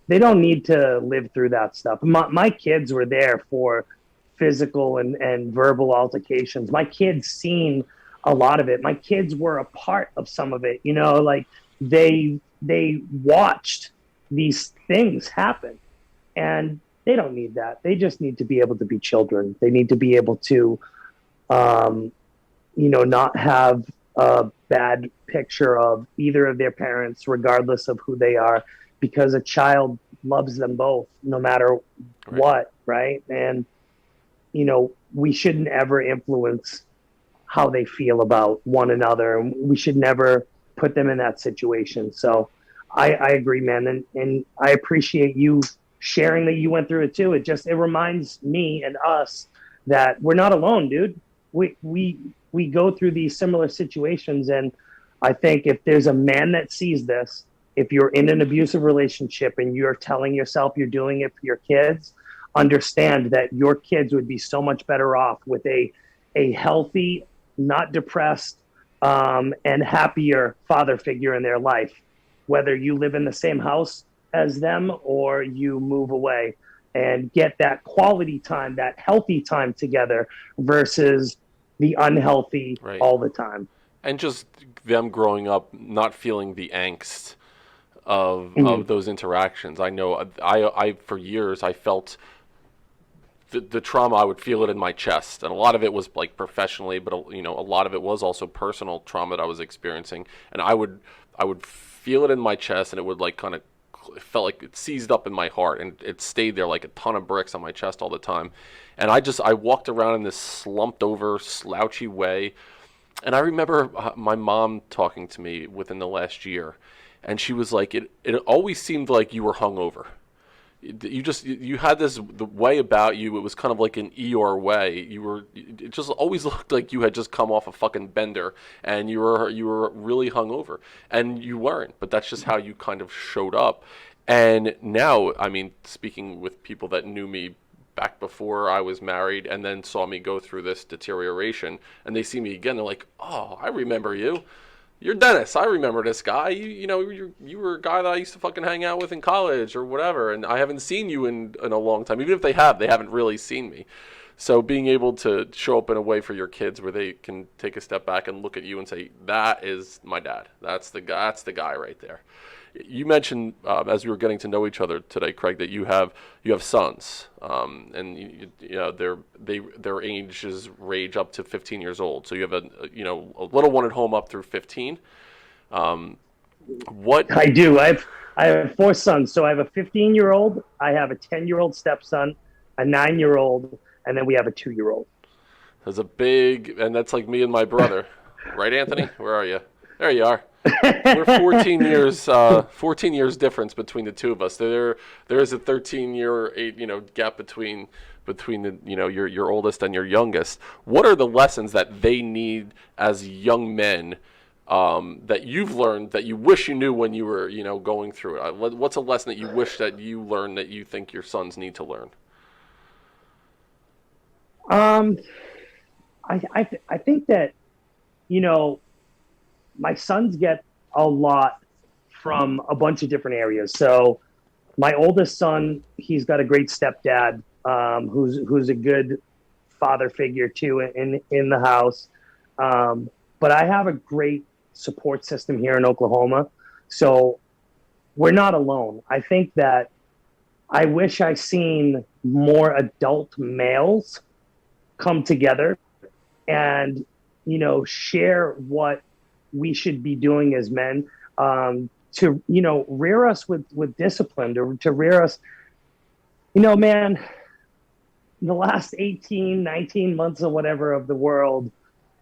They don't need to live through that stuff. My kids were there for physical and verbal altercations. My kids seen a lot of it. My kids were a part of some of it. Like they watched these things happen, and they don't need that. They just need to be able to be children. They need to be able to, not have a bad picture of either of their parents, regardless of who they are, because a child loves them both, no matter what, right? And, we shouldn't ever influence how they feel about one another. We should never put them in that situation. So I agree, man. And I appreciate you sharing that you went through it too. It reminds me and us that we're not alone, dude. We go through these similar situations. And I think if there's a man that sees this, if you're in an abusive relationship and you're telling yourself you're doing it for your kids, understand that your kids would be so much better off with a healthy, not depressed, and happier father figure in their life, whether you live in the same house as them or you move away, and get that quality time, that healthy time together versus the unhealthy all the time. And just them growing up not feeling the angst of those interactions. I know I for years I felt the trauma. I would feel it in my chest, and a lot of it was like professionally, but a lot of it was also personal trauma that I was experiencing, and I would feel it in my chest, and it would like kind of, it felt like it seized up in my heart, and it stayed there like a ton of bricks on my chest all the time. And I walked around in this slumped over, slouchy way. And I remember my mom talking to me within the last year, and she was like, it always seemed like you were hungover. You had this the way about you. It was kind of like an Eeyore way. It just always looked like you had just come off a fucking bender, and you were really hungover, and you weren't. But that's just how you kind of showed up. And now, I mean, speaking with people that knew me back before I was married, and then saw me go through this deterioration, and they see me again, they're like, "Oh, I remember you. You're Dennis. I remember this guy. You were a guy that I used to fucking hang out with in college or whatever, and I haven't seen you in a long time. Even if they haven't really seen me." So being able to show up in a way for your kids where they can take a step back and look at you and say, "That is my dad. That's the guy right there." You mentioned as we were getting to know each other today, Craig, that you have sons, and their ages range up to 15 years old. So you have a little one at home up through 15. What I do, I have 4 sons. So I have a 15-year-old, I have a 10-year-old stepson, a 9-year-old, and then we have a 2-year-old. There's and that's like me and my brother, right, Anthony? Where are you? There you are. We're 14 years difference between the two of us. There is a 13-year gap between the your oldest and your youngest. What are the lessons that they need as young men that you've learned that you wish you knew when you were going through it? What's a lesson that you wish that you learned that you think your sons need to learn? I think that my sons get a lot from a bunch of different areas. So my oldest son, he's got a great stepdad who's a good father figure too in the house. But I have a great support system here in Oklahoma, so we're not alone. I think that I wish I seen more adult males come together and share what we should be doing as men, to rear us with discipline, to rear us. Man, the last 18, 19 months or whatever of the world,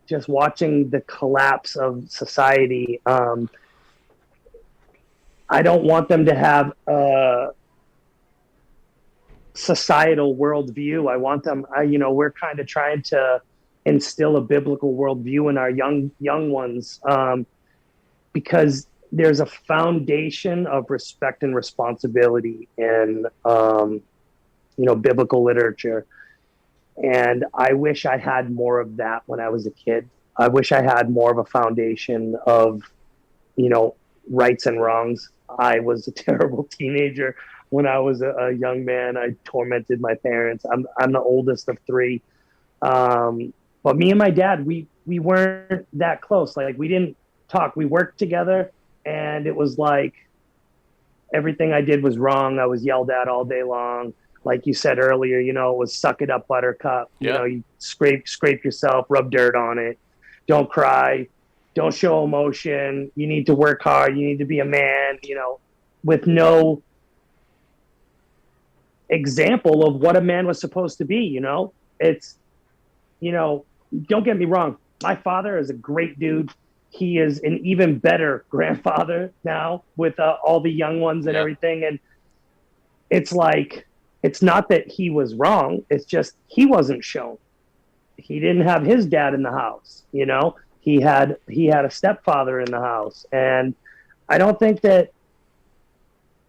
just watching the collapse of society. I don't want them to have a societal worldview. I want them, we're kind of trying to instill a biblical worldview in our young ones, because there's a foundation of respect and responsibility in biblical literature. And I wish I had more of that when I was a kid. I wish I had more of a foundation of, rights and wrongs. I was a terrible teenager when I was a young man. I tormented my parents. I'm the oldest of three. But me and my dad, we weren't that close. Like, we didn't talk. We worked together, and it was like everything I did was wrong. I was yelled at all day long. Like you said earlier, it was suck it up, buttercup. Yeah. You scrape yourself, rub dirt on it. Don't cry. Don't show emotion. You need to work hard. You need to be a man, with no example of what a man was supposed to be. It's, don't get me wrong. My father is a great dude. He is an even better grandfather now with all the young ones and everything. And it's like, it's not that he was wrong. It's just he wasn't shown. He didn't have his dad in the house. He had a stepfather in the house. And I don't think that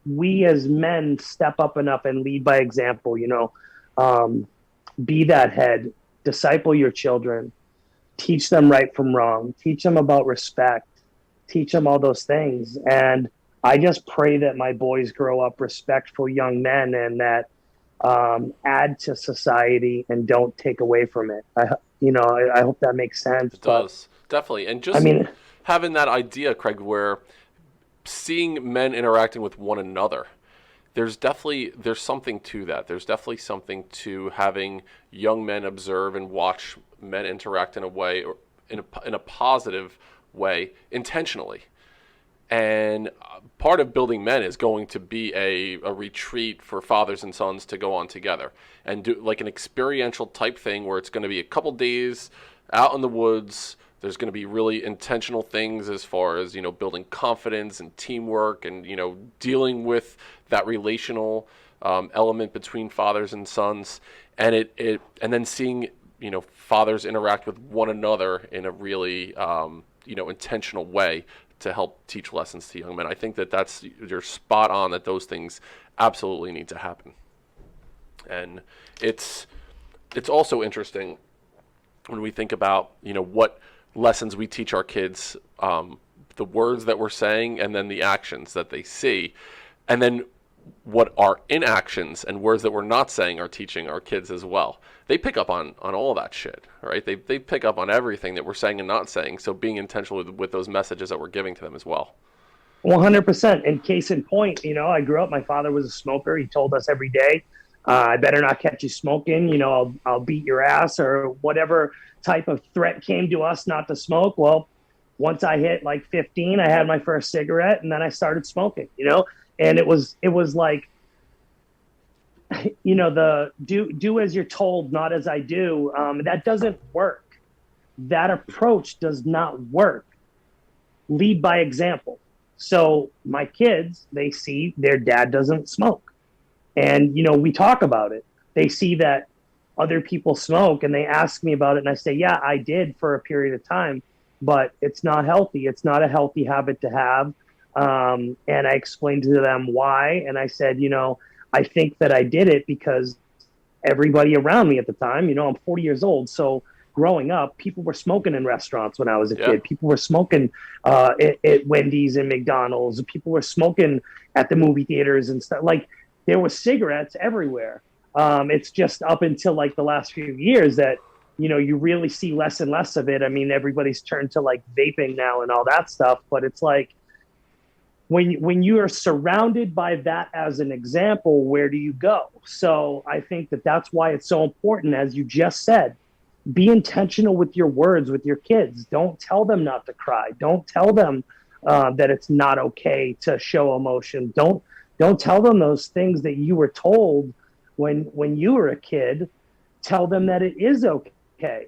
we as men step up enough and lead by example. Be that head, disciple your children, teach them right from wrong, teach them about respect, teach them all those things. And I just pray that my boys grow up respectful young men, and that add to society and don't take away from it. I hope that makes sense. It does, definitely. And just having that idea, Craig, where seeing men interacting with one another, there's something to that. There's definitely something to having young men observe and watch men interact in a way, or in a positive way, intentionally. And part of building men is going to be a retreat for fathers and sons to go on together and do like an experiential type thing where it's going to be a couple days out in the woods. There's going to be really intentional things as far as, building confidence and teamwork and, dealing with that relational element between fathers and sons. And and then seeing, fathers interact with one another in a really, intentional way to help teach lessons to young men. I think you're spot on that those things absolutely need to happen. And it's also interesting when we think about, what lessons we teach our kids, the words that we're saying, and then the actions that they see, and then what our inactions and words that we're not saying are teaching our kids as well. They pick up on all that shit, right? They pick up on everything that we're saying and not saying. So being intentional with those messages that we're giving to them as well. 100%. And case in point, I grew up, my father was a smoker. He told us every day, I better not catch you smoking, I'll beat your ass, or whatever type of threat came to us not to smoke. Well, once I hit like 15, I had my first cigarette, and then I started smoking, and it was like, the do as you're told, not as I do. That doesn't work. That approach does not work. Lead by example. So my kids, they see their dad doesn't smoke. And, we talk about it. They see that other people smoke, and they ask me about it. And I say, yeah, I did for a period of time, but it's not healthy. It's not a healthy habit to have. And I explained to them why. And I said, I think that I did it because everybody around me at the time, I'm 40 years old. So growing up, people were smoking in restaurants when I was a kid. People were smoking at Wendy's and McDonald's. People were smoking at the movie theaters and stuff. Like, there were cigarettes everywhere. It's just up until like the last few years that, you really see less and less of it. I mean, everybody's turned to like vaping now and all that stuff, but it's like when you are surrounded by that as an example, where do you go? So I think that that's why it's so important, as you just said, be intentional with your words with your kids. Don't tell them not to cry. Don't tell them that it's not okay to show emotion. Don't tell them those things that you were told when you were a kid. Tell them that it is okay,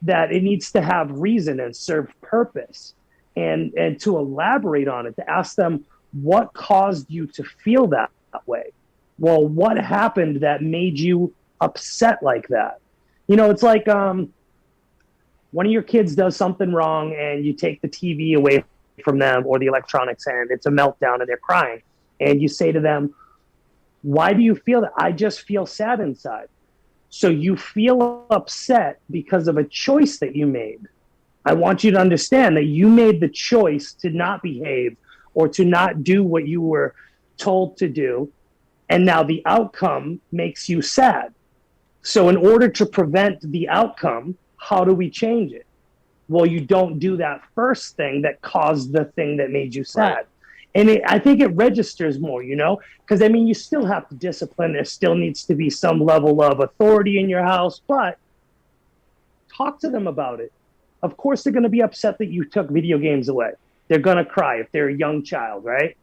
that it needs to have reason and serve purpose, and to elaborate on it, to ask them what caused you to feel that way. Well, what happened that made you upset like that? It's like one of your kids does something wrong and you take the TV away from them or the electronics and it's a meltdown and they're crying. And you say to them, why do you feel that? I just feel sad inside. So you feel upset because of a choice that you made. I want you to understand that you made the choice to not behave or to not do what you were told to do. And now the outcome makes you sad. So in order to prevent the outcome, how do we change it? Well, you don't do that first thing that caused the thing that made you sad. Right. And I think it registers more, because I mean, you still have to discipline. There still needs to be some level of authority in your house, but talk to them about it. Of course, they're going to be upset that you took video games away. They're going to cry if they're a young child, right?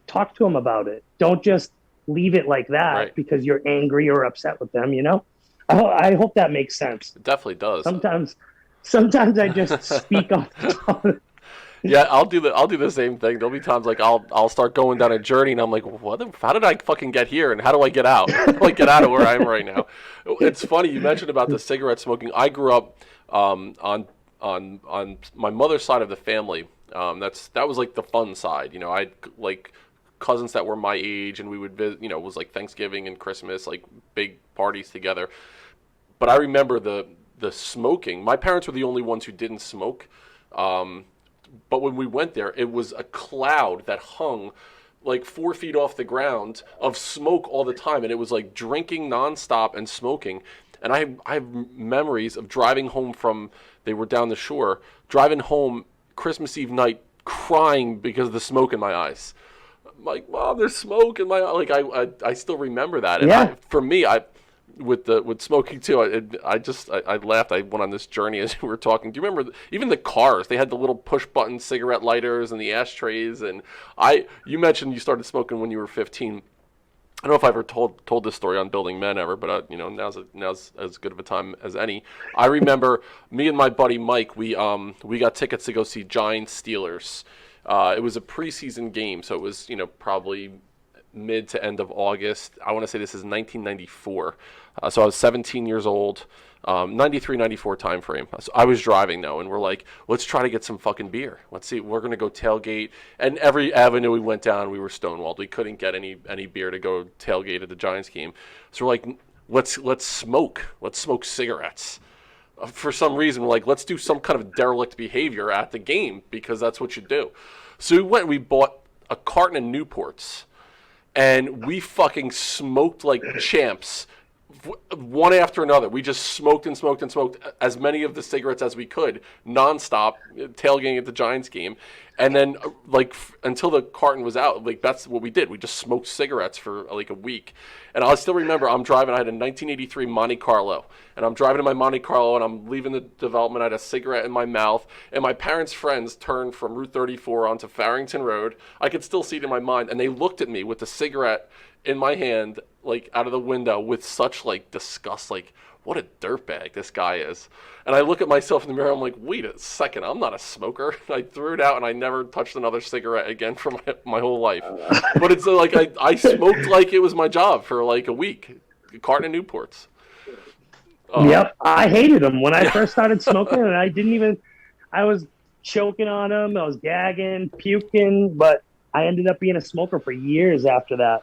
Talk to them about it. Don't just leave it like that, right, because you're angry or upset with them, I hope that makes sense. It definitely does. Sometimes I just speak off the top. Yeah, I'll do the same thing. There'll be times like I'll start going down a journey and I'm like, how did I fucking get here and how do I get out? How do I get out of where I am right now? It's funny you mentioned about the cigarette smoking. I grew up on my mother's side of the family. That was like the fun side. I like cousins that were my age and we would visit, it was like Thanksgiving and Christmas, like big parties together. But I remember the smoking. My parents were the only ones who didn't smoke. But when we went there, it was a cloud that hung like 4 feet off the ground of smoke all the time. And it was like drinking nonstop and smoking. And I have memories of driving home they were down the shore, driving home Christmas Eve night, crying because of the smoke in my eyes. I'm like, Mom, there's smoke in my eye. Like, I still remember that. And yeah. For me, with smoking too, I laughed. I went on this journey as we were talking. Do you remember even the cars? They had the little push button cigarette lighters and the ashtrays. And you mentioned you started smoking when you were 15. I don't know if I ever told this story on Building Men ever, but now's as good of a time as any. I remember me and my buddy Mike. We got tickets to go see Giants Steelers. It was a preseason game, so it was probably mid to end of August. I want to say this is 1994. So I was 17 years old, 93, 94 time frame. So I was driving though, and we're like, let's try to get some fucking beer. Let's see, we're going to go tailgate. And every avenue we went down, we were stonewalled. We couldn't get any beer to go tailgate at the Giants game. So we're like, let's smoke. Let's smoke cigarettes. For some reason, we're like, let's do some kind of derelict behavior at the game because that's what you do. So we bought a carton of Newports. And we fucking smoked like champs, one after another. We just smoked and smoked and smoked as many of the cigarettes as we could, nonstop, tailgating at the Giants game. And then, until the carton was out, that's what we did. We just smoked cigarettes for, like, a week. And I still remember I'm driving. I had a 1983 Monte Carlo. And I'm driving in my Monte Carlo, and I'm leaving the development. I had a cigarette in my mouth. And my parents' friends turned from Route 34 onto Farrington Road. I could still see it in my mind. And they looked at me with the cigarette in my hand, out of the window with such, disgust, what a dirtbag this guy is. And I look at myself in the mirror, I'm like, wait a second, I'm not a smoker. I threw it out and I never touched another cigarette again for my whole life. But it's I smoked like it was my job for a week. A carton of Newports. Yep, I hated them when I first started smoking, and I was choking on them, I was gagging, puking, but I ended up being a smoker for years after that.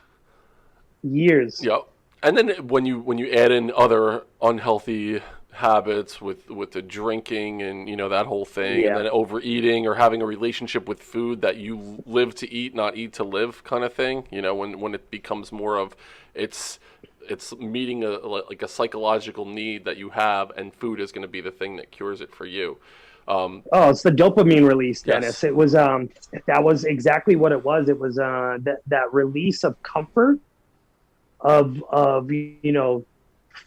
Years. Yep. And then when you add in other unhealthy habits with the drinking and that whole thing, and then overeating or having a relationship with food that you live to eat, not eat to live kind of thing, when it becomes more of it's it's meeting a psychological need that you have, and food is going to be the thing that cures it for you. Oh, it's the dopamine release, Yes. Dennis. It was that was exactly what it was. It was that release of comfort of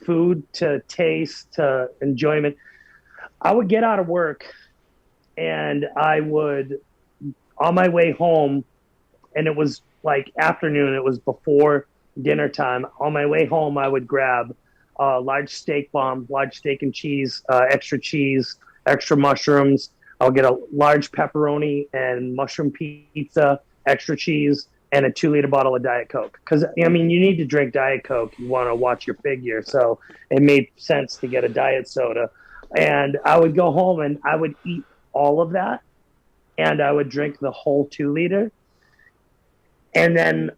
food to taste to enjoyment. I would get out of work and I would on my way home, and it was like afternoon. It was before dinner time. On my way home, I would grab a large steak bomb, large steak and cheese, extra mushrooms. I'll get a large pepperoni and mushroom pizza, extra cheese, and a 2 liter bottle of Diet Coke. Because, I mean, you need to drink Diet Coke. You want to watch your figure. So it made sense to get a diet soda. And I would go home and I would eat all of that. And I would drink the whole 2 liter. And then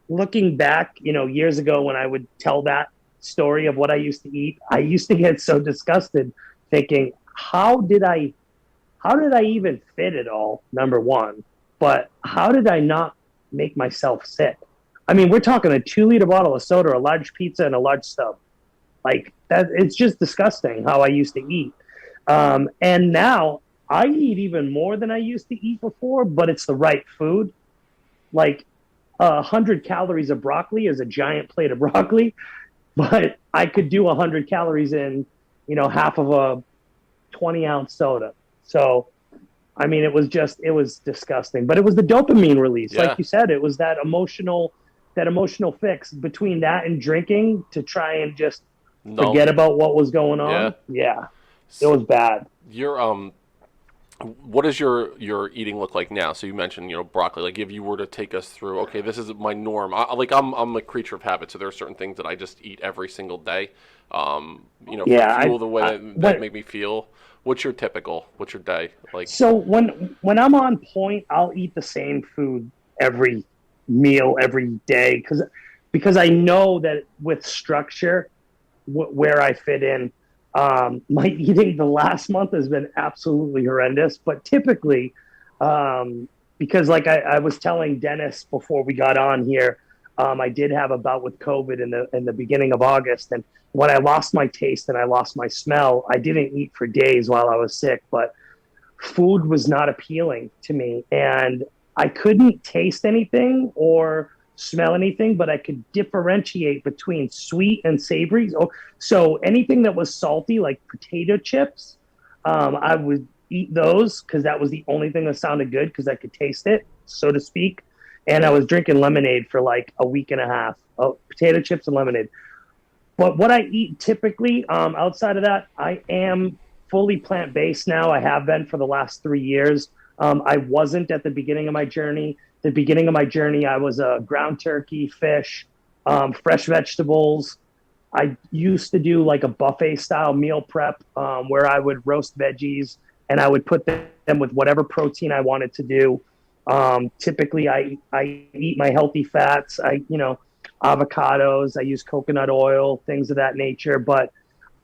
looking back, years ago when I would tell that story of what I used to eat, I used to get so disgusted thinking, how did I even fit it all? Number one, but how did I not make myself sick? I mean, we're talking a 2 liter bottle of soda, a large pizza, and a large stub. Like that, it's just disgusting how I used to eat. And now I eat even more than I used to eat before, but it's the right food. Like 100 calories of broccoli is a giant plate of broccoli, but I could do 100 calories in, half of a 20-ounce soda. So, I mean, it was disgusting, but it was the dopamine release. Yeah. Like you said, it was that emotional fix between that and drinking to try and just No. forget about what was going Yeah. on. Yeah, it was bad. Your what does your eating look like now? So you mentioned broccoli. Like if you were to take us through, okay, this is my norm. I'm a creature of habit, so there are certain things that I just eat every single day. For Yeah, fuel the way that make me feel. What's your typical? What's your day like? so when I'm on point, I'll eat the same food every meal every day because I know that with structure where I fit in. My eating the last month has been absolutely horrendous, but typically, because like I was telling Dennis before we got on here, I did have a bout with COVID in the beginning of August, and when I lost my taste and I lost my smell, I didn't eat for days while I was sick. But food was not appealing to me, and I couldn't taste anything or smell anything, but I could differentiate between sweet and savory. So anything that was salty, like potato chips, I would eat those because that was the only thing that sounded good because I could taste it, so to speak. And I was drinking lemonade for like a week and a half, potato chips and lemonade. But what I eat typically, outside of that, I am fully plant based now. I have been for the last 3 years. I wasn't at the beginning of my journey. The beginning of my journey, I was a ground turkey, fish, fresh vegetables. I used to do like a buffet style meal prep where I would roast veggies and I would put them with whatever protein I wanted to do. Typically, I eat my healthy fats. Avocados. I use coconut oil, things of that nature. But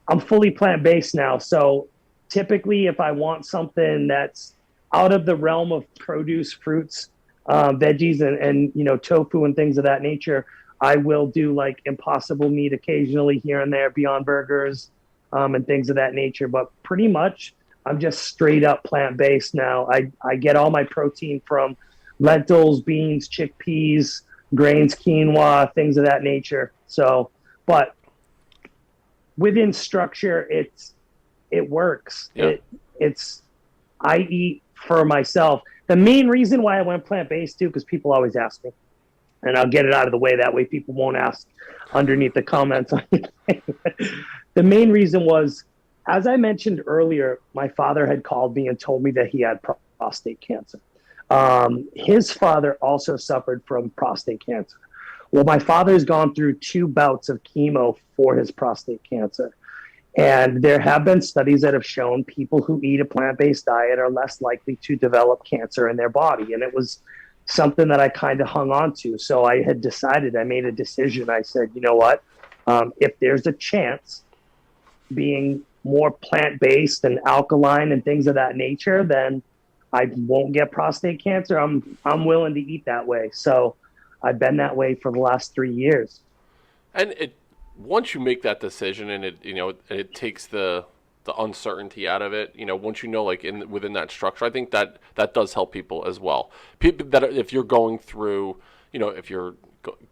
I'm fully plant based now. So typically, if I want something that's out of the realm of produce, fruits, veggies, and tofu and things of that nature, I will do like Impossible meat occasionally here and there, Beyond Burgers, and things of that nature. But pretty much, I'm just straight up plant based now. I get all my protein from lentils, beans, chickpeas, grains, quinoa, things of that nature. So, but within structure, it works. Yeah. It's I eat for myself. The main reason why I went plant based too, because people always ask me, and I'll get it out of the way. That way, people won't ask underneath the comments. The main reason was, as I mentioned earlier, my father had called me and told me that he had prostate cancer. His father also suffered from prostate cancer. Well, my father's gone through 2 bouts of chemo for his prostate cancer. And there have been studies that have shown people who eat a plant-based diet are less likely to develop cancer in their body. And it was something that I kind of hung on to. So I made a decision. I said, you know what? If there's a chance being more plant-based and alkaline and things of that nature, then I won't get prostate cancer. I'm willing to eat that way. So I've been that way for the last 3 years. And once you make that decision and it takes the uncertainty out of it, once like within that structure, I think that does help people as well. People that if you're going through, if you're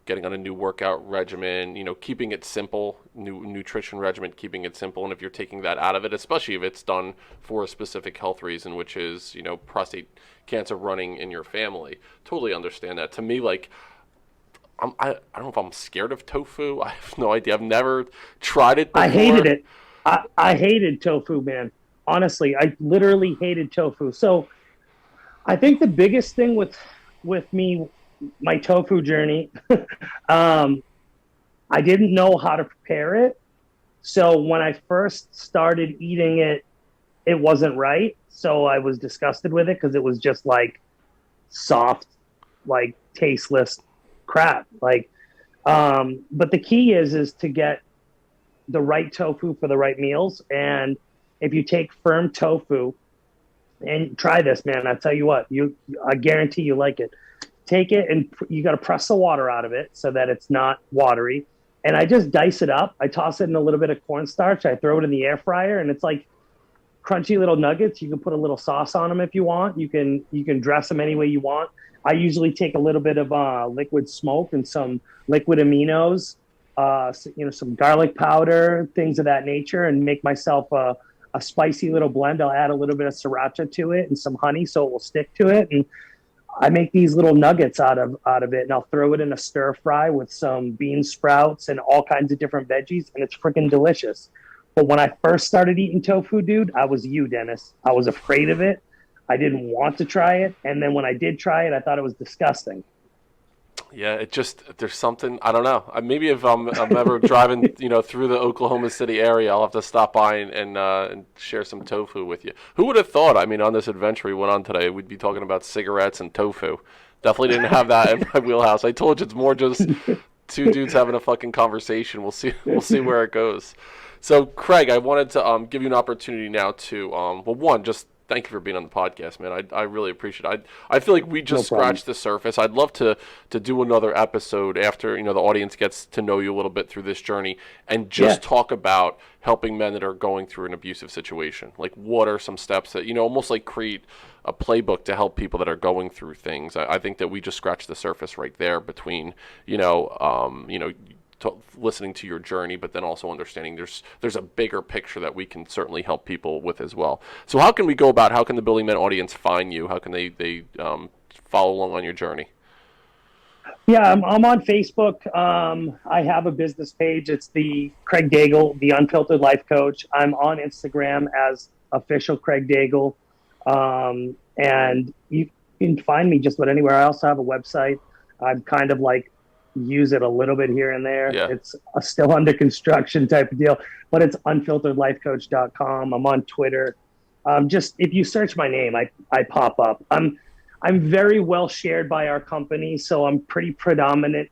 getting on a new workout regimen, keeping it simple, new nutrition regimen, keeping it simple. And if you're taking that out of it, especially if it's done for a specific health reason, which is, prostate cancer running in your family, totally understand that. To me, like, I don't know if I'm scared of tofu. I have no idea. I've never tried it before. I hated it. I hated tofu, man. Honestly, I literally hated tofu. So I think the biggest thing with me, my tofu journey, I didn't know how to prepare it. So when I first started eating it, it wasn't right. So I was disgusted with it because it was just like soft, like tasteless crap. Like, but the key is to get the right tofu for the right meals. And if you take firm tofu, and try this, man, I tell you what, I guarantee you like it. Take it and you got to press the water out of it so that it's not watery. And I just dice it up. I toss it in a little bit of cornstarch. I throw it in the air fryer, and it's like crunchy little nuggets. You can put a little sauce on them if you want. You can dress them any way you want. I usually take a little bit of liquid smoke and some liquid aminos, some garlic powder, things of that nature, and make myself a spicy little blend. I'll add a little bit of sriracha to it and some honey so it will stick to it. And I make these little nuggets out of it, and I'll throw it in a stir fry with some bean sprouts and all kinds of different veggies, and it's freaking delicious. But when I first started eating tofu, dude, I was you, Dennis. I was afraid of it. I didn't want to try it, and then when I did try it, I thought it was disgusting. Yeah, there's something, I don't know. Maybe if I'm ever driving, through the Oklahoma City area, I'll have to stop by and share some tofu with you. Who would have thought? I mean, on this adventure we went on today, we'd be talking about cigarettes and tofu. Definitely didn't have that in my wheelhouse. I told you it's more just two dudes having a fucking conversation. We'll see where it goes. So, Craig, I wanted to give you an opportunity now to, just thank you for being on the podcast, man. I really appreciate it. I feel like we just scratched the surface. I'd love to do another episode after, the audience gets to know you a little bit through this journey and just talk about helping men that are going through an abusive situation. Like, what are some steps that, almost like create a playbook to help people that are going through things. I think that we just scratched the surface right there between, listening to your journey, but then also understanding there's a bigger picture that we can certainly help people with as well. So how can the Building Men audience find you? How can they follow along on your journey? Yeah, I'm on Facebook. I have a business page. It's the Craig Dangle, the Unfiltered Life Coach. I'm on Instagram as official Craig Dangle. And you can find me just about anywhere. I also have a website. I'm kind of like use it a little bit here and there. Yeah. It's still under construction type of deal, but it's unfilteredlifecoach.com. I'm on Twitter. Just if you search my name, I pop up. I'm very well shared by our company, so I'm pretty predominant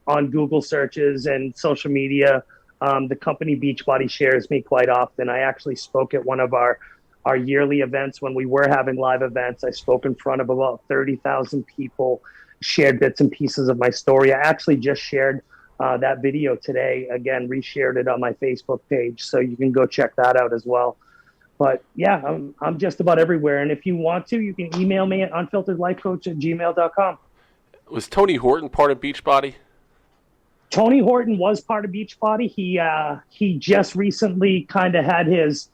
on Google searches and social media. The company Beachbody shares me quite often. I actually spoke at one of our yearly events when we were having live events. I spoke in front of about 30,000 people, shared bits and pieces of my story. I actually just shared that video today. Again, reshared it on my Facebook page, so you can go check that out as well. But yeah, I'm just about everywhere. And if you want to, you can email me at unfilteredlifecoach@gmail.com. Was Tony Horton part of Beachbody? Tony Horton was part of Beachbody. He just recently kind of had his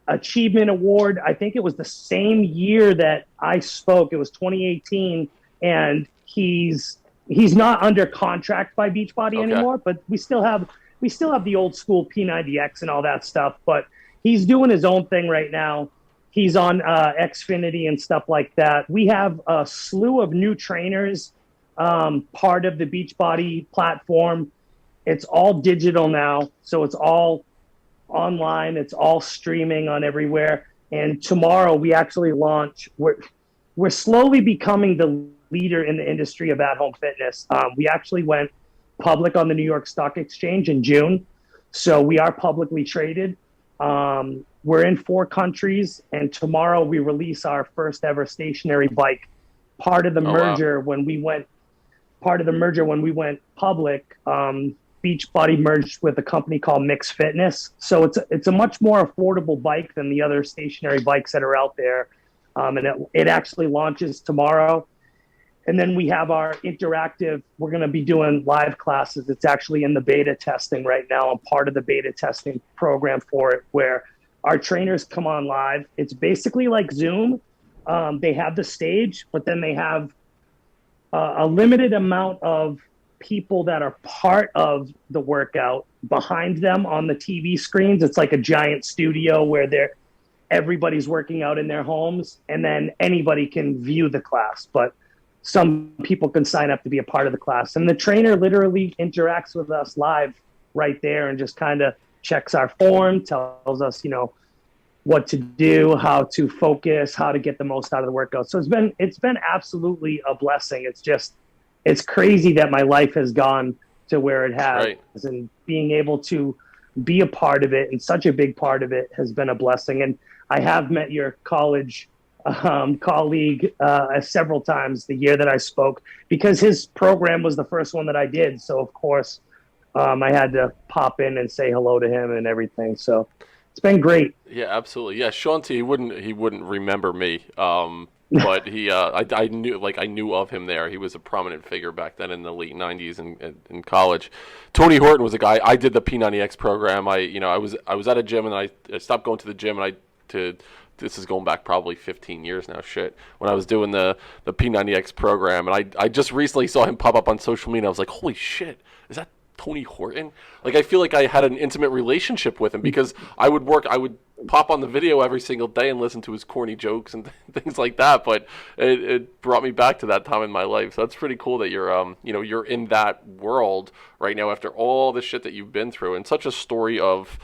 achievement award. I think it was the same year that I spoke. It was 2018, and he's not under contract by Beachbody anymore. But we still have the old school P90X and all that stuff. But he's doing his own thing right now. He's on Xfinity and stuff like that. We have a slew of new trainers, part of the Beachbody platform. It's all digital now, so it's all online. It's all streaming on everywhere. And tomorrow we actually launch. We're slowly becoming the leader in the industry of at-home fitness. We actually went public on the New York Stock Exchange in June, so we are publicly traded. We're in 4 countries, and tomorrow we release our first ever stationary bike. Part of the merger when we went part of the merger when we went public. Beachbody merged with a company called Mix Fitness, so it's a much more affordable bike than the other stationary bikes that are out there, and it actually launches tomorrow. And then we have our interactive. We're going to be doing live classes. It's actually in the beta testing right now. I'm part of the beta testing program for it, where our trainers come on live. It's basically like Zoom. They have the stage, but then they have a limited amount of people that are part of the workout behind them on the TV screens. It's like a giant studio where everybody's working out in their homes, and then anybody can view the class, but some people can sign up to be a part of the class. And the trainer literally interacts with us live right there and just kind of checks our form, tells us, what to do, how to focus, how to get the most out of the workout. So it's been absolutely a blessing. It's crazy that my life has gone to where it has, right. And being able to be a part of it, and such a big part of it, has been a blessing. And I have met your college colleague several times the year that I spoke, because his program was the first one that I did. So of course, I had to pop in and say hello to him and everything. So it's been great. Yeah, absolutely. Yeah, Sean T. He wouldn't remember me. But I knew of him there. He was a prominent figure back then in the late '90s in college. Tony Horton was a guy. I did the P90X program. I was at a gym, and I stopped going to the gym, and this is going back probably 15 years now. Shit, when I was doing the P90X program, and I just recently saw him pop up on social media. I was like, holy shit, is that Tony Horton? Like, I feel like I had an intimate relationship with him, because I would pop on the video every single day and listen to his corny jokes and things like that. But it brought me back to that time in my life. So that's pretty cool that you're in that world right now after all the shit that you've been through, and such a story of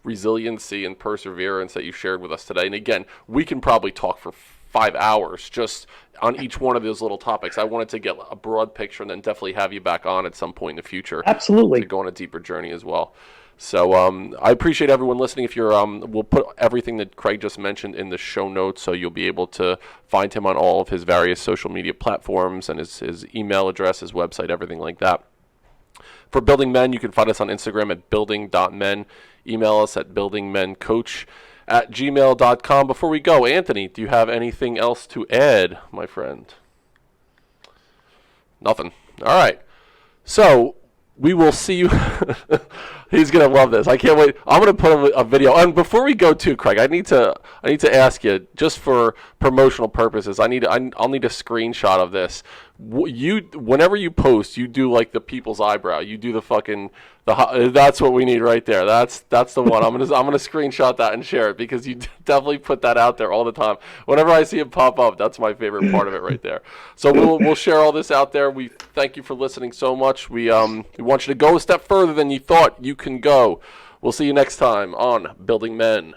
resiliency and perseverance that you shared with us today. And again, we can probably talk for 5 hours just on each one of those little topics. I wanted to get a broad picture, and then definitely have you back on at some point in the future. Absolutely. To go on a deeper journey as well. So I appreciate everyone listening. If you're, we'll put everything that Craig just mentioned in the show notes, so you'll be able to find him on all of his various social media platforms, and his email address, his website, everything like that. For Building Men, you can find us on Instagram at building.men. Email us at buildingmencoach@gmail.com. Before we go, Anthony, do you have anything else to add, my friend? Nothing. All right. So we will see you. He's gonna love this. I can't wait. I'm gonna put a video. And before we go, too, Craig, I need to ask you, just for promotional purposes. I'll need a screenshot of this. Whenever you post, you do like the people's eyebrow. You do the fucking that's what we need right there. That's the one. I'm gonna screenshot that and share it, because you definitely put that out there all the time. Whenever I see it pop up, that's my favorite part of it right there. So we'll share all this out there. We thank you for listening so much. We want you to go a step further than you thought you can go. We'll see you next time on Building Men.